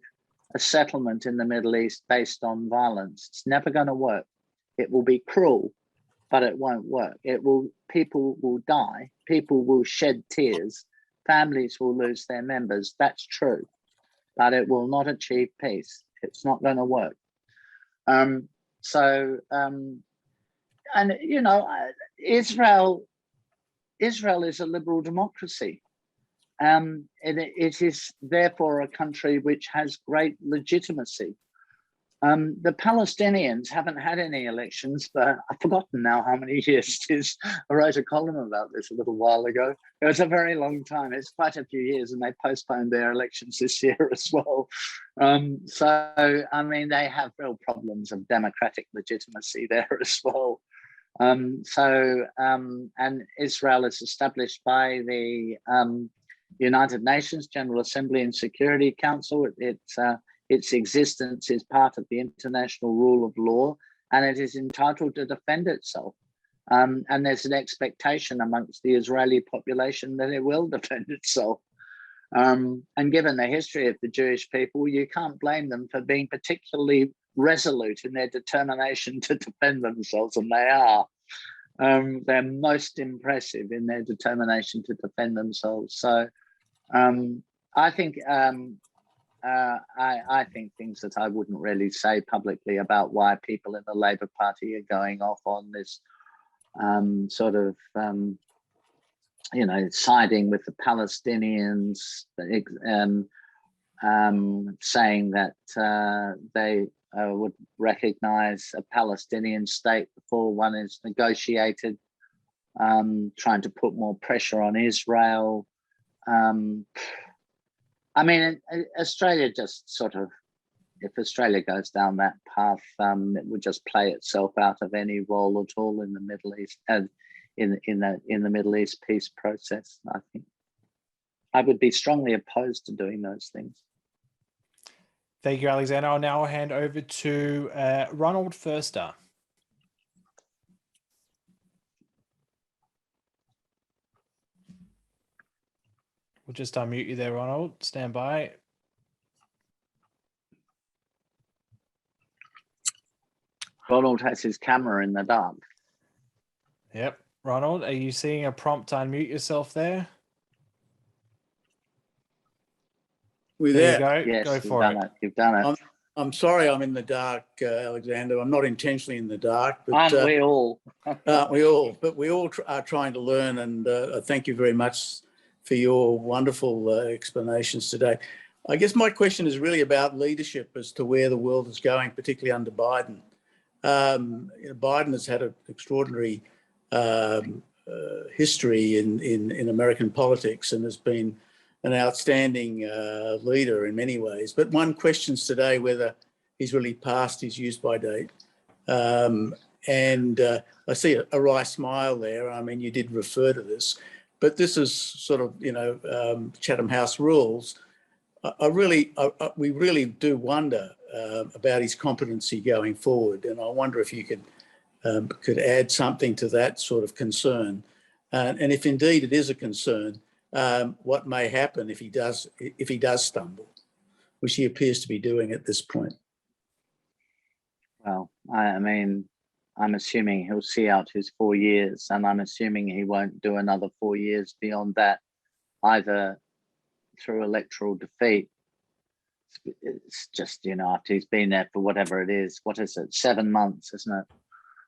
a settlement in the Middle East based on violence. It's never going to work. It will be cruel, but it won't work. People will die, people will shed tears, families will lose their members. That's true, but it will not achieve peace. It's not going to work. And you know, Israel is a liberal democracy. It is therefore a country which has great legitimacy. The Palestinians haven't had any elections, but I've forgotten now how many years it is. I wrote a column about this a little while ago. It was a very long time. It's quite a few years, and they postponed their elections this year as well. So, I mean, they have real problems of democratic legitimacy there as well. And Israel is established by the United Nations General Assembly and Security Council. Its existence is part of the international rule of law, and it is entitled to defend itself. And there's an expectation amongst the Israeli population that it will defend itself. And given the history of the Jewish people, you can't blame them for being particularly resolute in their determination to defend themselves, and they are. They're most impressive in their determination to defend themselves. So I think I think things that I wouldn't really say publicly about why people in the Labour Party are going off on this you know, siding with the Palestinians, saying that they would recognize a Palestinian state before one is negotiated, trying to put more pressure on Israel. I mean, Australia just sort of, if Australia goes down that path, it would just play itself out of any role at all in the Middle East, in the Middle East peace process. I think I would be strongly opposed to doing those things. Thank you, Alexander. I'll now hand over to Ronald Ferster. We'll just unmute you there, Ronald. Stand by. Ronald has his camera in the dark. Yep. Ronald, are you seeing a prompt to unmute yourself there? We There there? you go. Yes, Go for it. You've done it. I'm sorry I'm in the dark, Alexander. I'm not intentionally in the dark. But, Aren't we all? aren't we all? But we all are trying to learn, and thank you very much for your wonderful explanations today. I guess my question is really about leadership as to where the world is going, particularly under Biden. You know, Biden has had an extraordinary history in American politics and has been an outstanding leader in many ways. But one questions today whether he's really passed his use-by date. I see a wry smile there. I mean, you did refer to this, but this is sort of, you know, Chatham House rules. We really do wonder about his competency going forward, and I wonder if you could add something to that sort of concern, and if indeed it is a concern, what may happen if he does stumble, which he appears to be doing at this point. Well, I mean, I'm assuming he'll see out his 4 years, and I'm assuming he won't do another 4 years beyond that, either through electoral defeat. It's just, you know, after he's been there for whatever it is, what is it, 7 months, isn't it?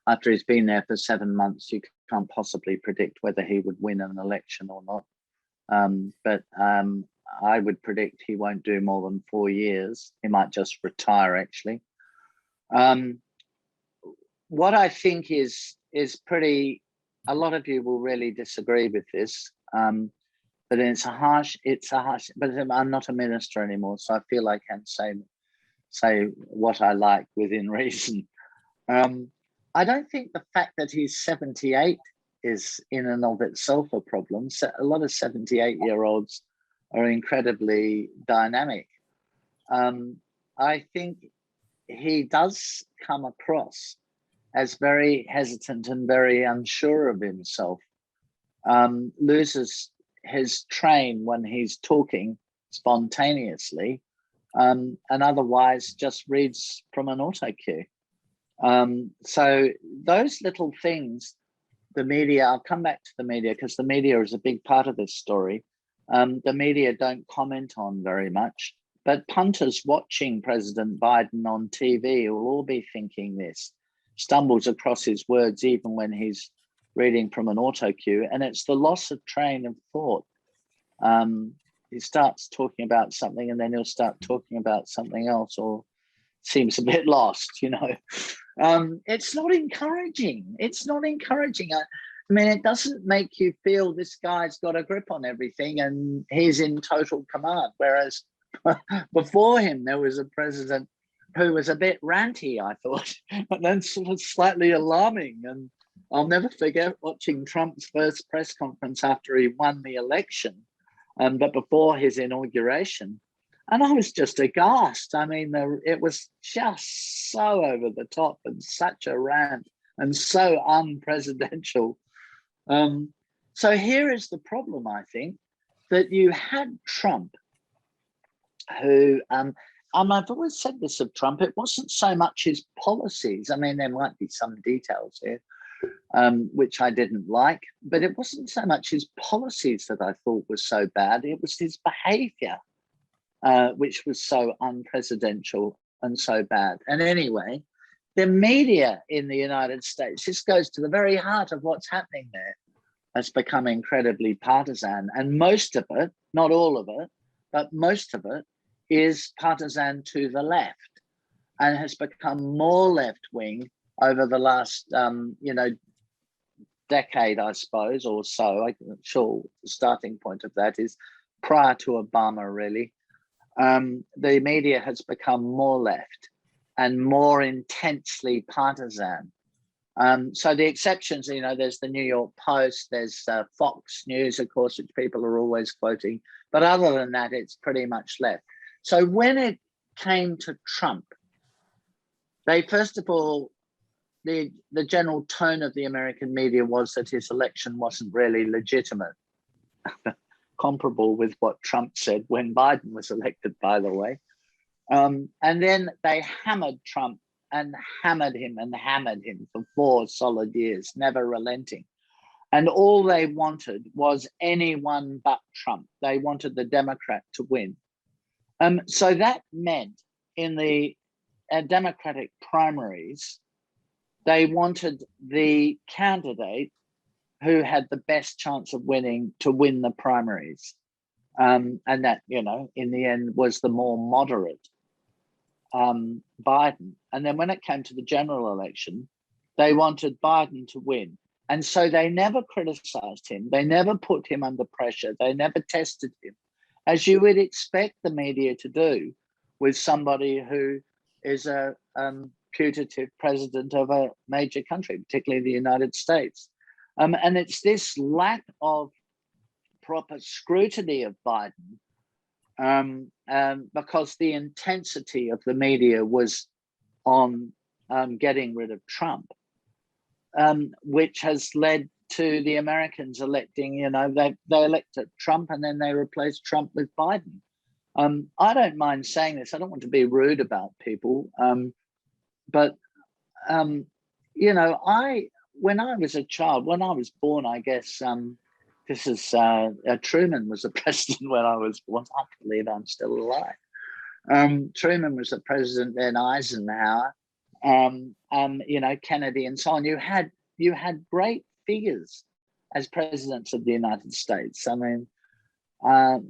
After he's been there for 7 months, you can't possibly predict whether he would win an election or not. But I would predict he won't do more than 4 years. He might just retire, actually. What I think is pretty, a lot of you will really disagree with this, but it's a harsh, but I'm not a minister anymore, so I feel I can say what I like within reason. I don't think the fact that he's 78 is in and of itself a problem. So a lot of 78-year-olds are incredibly dynamic. I think he does come across as very hesitant and very unsure of himself. loses his train when he's talking spontaneously, and otherwise just reads from an auto cue. So those little things, the media, I'll come back to the media because the media is a big part of this story. The media don't comment on very much, but punters watching President Biden on TV will all be thinking this, stumbles across his words even when he's reading from an auto cue, and it's the loss of train of thought. He starts talking about something and then he'll start talking about something else, or seems a bit lost, you know. It's not encouraging. It's not encouraging. I mean, it doesn't make you feel this guy's got a grip on everything and he's in total command. Whereas before him, there was a president who was a bit ranty, I thought, and then sort of slightly alarming. And I'll never forget watching Trump's first press conference after he won the election, but before his inauguration. And I was just aghast. I mean, it was just so over the top and such a rant and so unpresidential. So here is the problem, I think, that you had Trump, who, I've always said this of Trump, it wasn't so much his policies. I mean, there might be some details here, which I didn't like, but it wasn't so much his policies that I thought was so bad. It was his behavior, which was so unpresidential and so bad. And anyway, the media in the United States, this goes to the very heart of what's happening there, has become incredibly partisan. And most of it, not all of it, but most of it is partisan to the left and has become more left-wing over the last, decade, I suppose, or so. I'm not sure the starting point of that is prior to Obama, really. The media has become more left and more intensely partisan. So the exceptions, there's the New York Post, there's Fox News, of course, which people are always quoting. But other than that, it's pretty much left. So when it came to Trump, they, first of all, the general tone of the American media was that his election wasn't really legitimate. Comparable with what Trump said when Biden was elected, by the way. And then they hammered Trump and hammered him for 4 solid years, never relenting. And all they wanted was anyone but Trump. They wanted the Democrat to win. So that meant in the Democratic primaries, they wanted the candidate who had the best chance of winning to win the primaries. And that, in the end was the more moderate Biden. And then when it came to the general election, they wanted Biden to win. And so they never criticized him. They never put him under pressure. They never tested him, as you would expect the media to do with somebody who is a putative president of a major country, particularly the United States. And it's this lack of proper scrutiny of Biden, because the intensity of the media was on getting rid of Trump, which has led to the Americans electing, they elected Trump and then they replaced Trump with Biden. I don't mind saying this. I don't want to be rude about people, but when I was a child, when I was born, I guess Truman was the president when I was born. I can't believe I'm still alive. Truman was the president, then Eisenhower, Kennedy, and so on. You had great figures as presidents of the United States. I mean,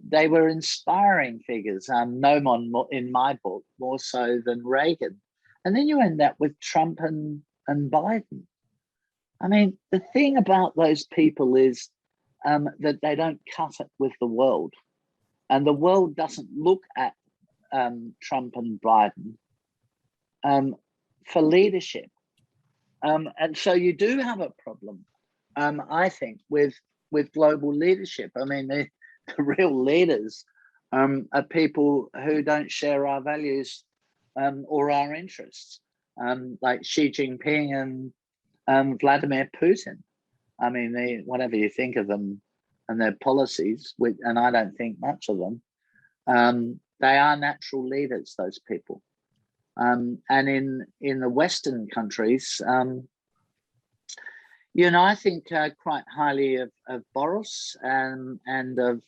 they were inspiring figures. No one in my book more so than Reagan. And then you end up with Trump and Biden. I mean, the thing about those people is that they don't cut it with the world. And the world doesn't look at Trump and Biden for leadership. And so you do have a problem, I think, with global leadership. I mean, the real leaders are people who don't share our values or our interests, like Xi Jinping and Vladimir Putin. I mean, whatever you think of them and their policies, and I don't think much of them, they are natural leaders, those people. And in the Western countries, you know, I think quite highly of Boris and of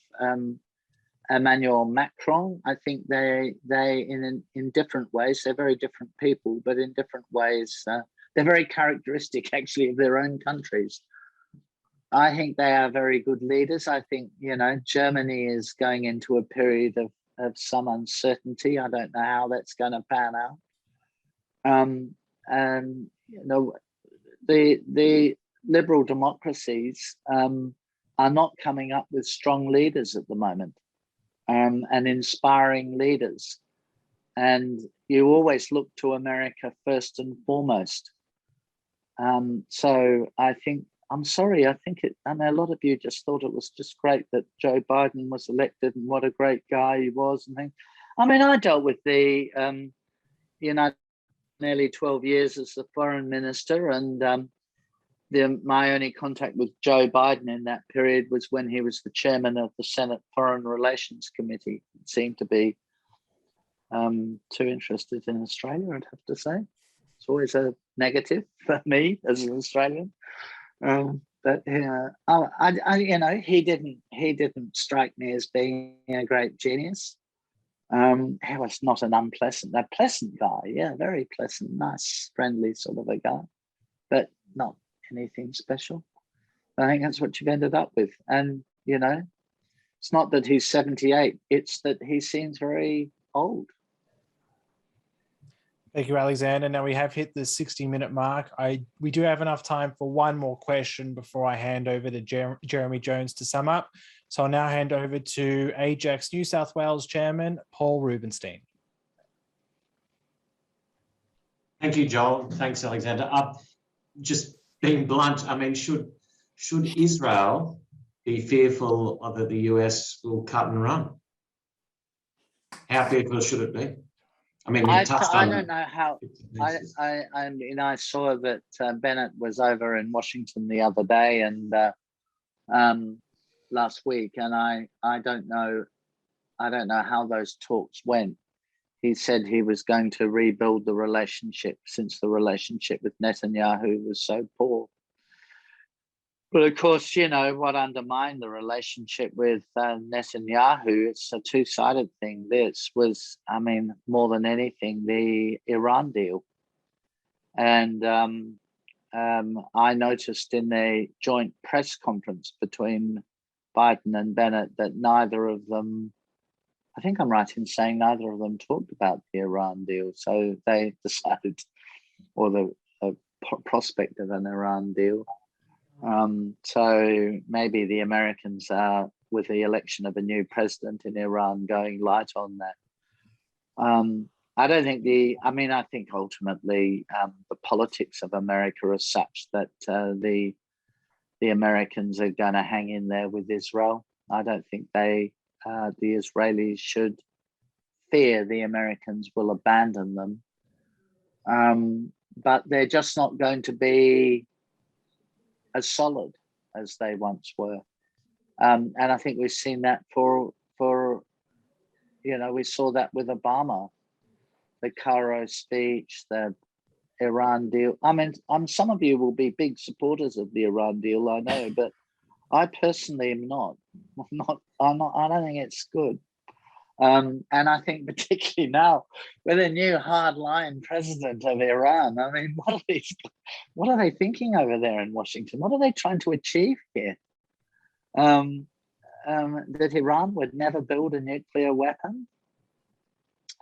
Emmanuel Macron. I think they in different ways, they're very different people, but in different ways, they're very characteristic actually of their own countries. I think they are very good leaders. I think, you know, Germany is going into a period of some uncertainty. I don't know how that's going to pan out. And, you know, the liberal democracies are not coming up with strong leaders at the moment, and inspiring leaders. And you always look to America first and foremost. So I think, I'm sorry, I mean, a lot of you just thought it was just great that Joe Biden was elected and what a great guy he was and things. I mean, I dealt with the, you know, nearly 12 years as the foreign minister, and my only contact with Joe Biden in that period was when he was the chairman of the Senate Foreign Relations Committee. He seemed to be too interested in Australia, I'd have to say. It's always a negative for me as an Australian. But you know, he didn't strike me as being a great genius. He was not a pleasant guy. Yeah, very pleasant, nice, friendly sort of a guy, but not anything special. I think that's what you've ended up with. And you know, it's not that he's 78; it's that he seems very old. Thank you, Alexander. Now we have hit the 60-minute mark. We do have enough time for one more question before I hand over to Jeremy Jones to sum up. So I'll now hand over to AIJAC's New South Wales Chairman, Paul Rubenstein. Thank you, Joel. Thanks, Alexander. Just being blunt, I mean, should Israel be fearful that the US will cut and run? How fearful should it be? I mean, I don't know how. I mean, I saw that Bennett was over in Washington the other day and last week, and I don't know how those talks went. He said he was going to rebuild the relationship since the relationship with Netanyahu was so poor. But of course, you know, what undermined the relationship with Netanyahu, it's a two-sided thing. This was, I mean, more than anything, the Iran deal. And I noticed in the joint press conference between Biden and Bennett that neither of them, I think I'm right in saying neither of them talked about the Iran deal. So they decided, or the prospect of an Iran deal. So maybe the Americans are, with the election of a new president in Iran, going light on that. I don't think I think ultimately the politics of America are such that the Americans are going to hang in there with Israel. I don't think the Israelis should fear the Americans will abandon them. But they're just not going to be as solid as they once were. And I think we've seen that for you know, we saw that with Obama, the Cairo speech, the Iran deal. I mean, some of you will be big supporters of the Iran deal, I know, but I personally am not. I don't think it's good. And I think particularly now with a new hardline president of Iran, I mean, what are they thinking over there in Washington? What are they trying to achieve here? That Iran would never build a nuclear weapon?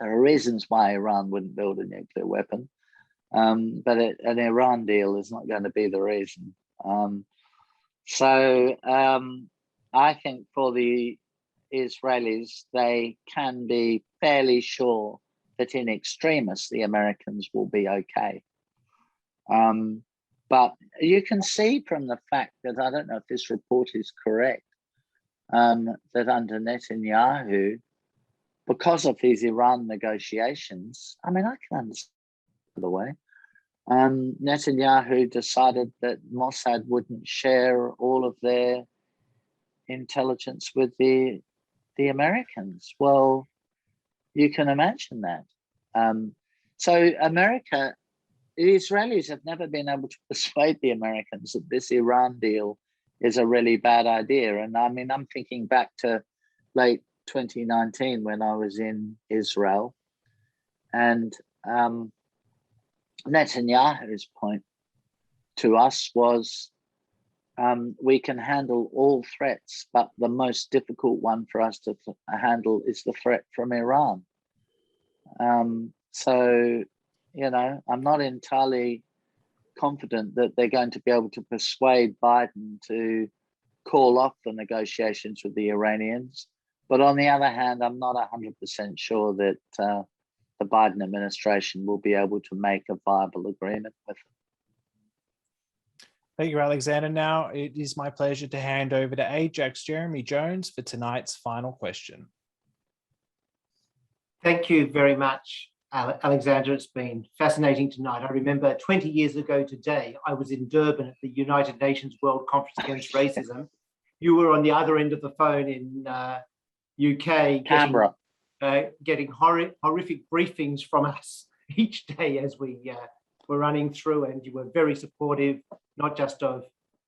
There are reasons why Iran wouldn't build a nuclear weapon, but an Iran deal is not going to be the reason. So I think for the Israelis, they can be fairly sure that in extremis, the Americans will be okay. But you can see from the fact that, I don't know if this report is correct, that under Netanyahu, because of these Iran negotiations, I mean, I can understand the way, Netanyahu decided that Mossad wouldn't share all of their intelligence with the Americans. Well, you can imagine that. So America, the Israelis have never been able to persuade the Americans that this Iran deal is a really bad idea. And I mean, I'm thinking back to late 2019 when I was in Israel, and Netanyahu's point to us was, we can handle all threats, but the most difficult one for us to handle is the threat from Iran. So, you know, I'm not entirely confident that they're going to be able to persuade Biden to call off the negotiations with the Iranians. But on the other hand, I'm not 100% sure that the Biden administration will be able to make a viable agreement with them. Thank you, Alexander. Now it is my pleasure to hand over to AIJAC's Jeremy Jones for tonight's final question. Thank you very much, Alexander. It's been fascinating tonight. I remember 20 years ago today, I was in Durban at the United Nations World Conference Against Racism. You were on the other end of the phone in UK, Canberra, getting horrific briefings from us each day as we were running through, and you were very supportive, not just of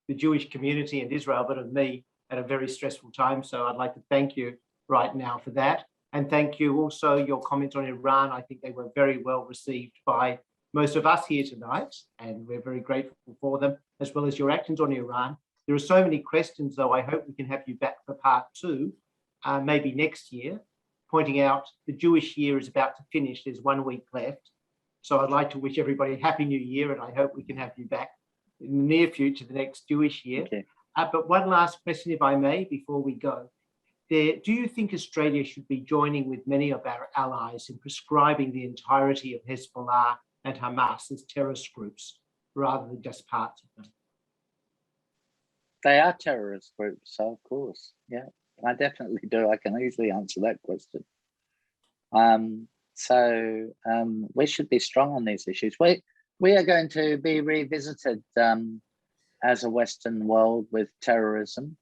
the Jewish community and Israel, but of me at a very stressful time. So I'd like to thank you right now for that. And thank you also, your comments on Iran. I think they were very well received by most of us here tonight, and we're very grateful for them, as well as your actions on Iran. There are so many questions, though. I hope we can have you back for part 2, maybe next year, pointing out the Jewish year is about to finish. There's 1 week left. So I'd like to wish everybody a Happy New Year, and I hope we can have you back in the near future, the next Jewish year. Okay. But one last question, if I may, before we go. Do you think Australia should be joining with many of our allies in prescribing the entirety of Hezbollah and Hamas as terrorist groups, rather than just parts of them? They are terrorist groups, so of course, yeah, I definitely do. I can easily answer that question. We should be strong on these issues. We are going to be revisited as a Western world with terrorism.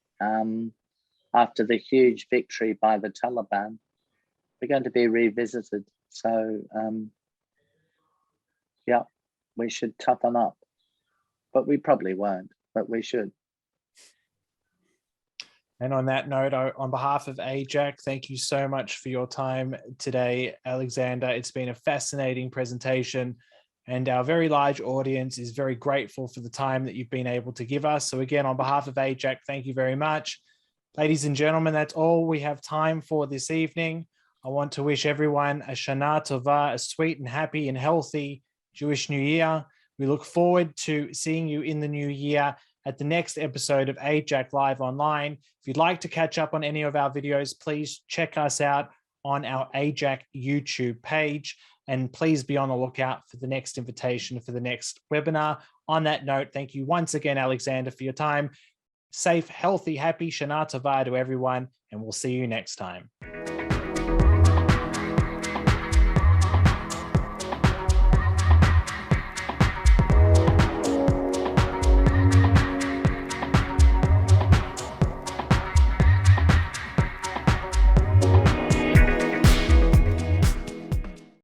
After the huge victory by the Taliban, we're going to be revisited. So, yeah, we should toughen up, but we probably won't, but we should. And on that note, on behalf of AIJAC, thank you so much for your time today, Alexander. It's been a fascinating presentation, and our very large audience is very grateful for the time that you've been able to give us. So again, on behalf of AIJAC, thank you very much. Ladies and gentlemen, that's all we have time for this evening. I want to wish everyone a Shana Tova, a sweet and happy and healthy Jewish New Year. We look forward to seeing you in the new year at the next episode of AIJAC Live Online. If you'd like to catch up on any of our videos, please check us out on our AIJAC YouTube page, and please be on the lookout for the next invitation for the next webinar. On that note, thank you once again, Alexander, for your time. Safe, healthy, happy Shana Tova to everyone, and we'll see you next time.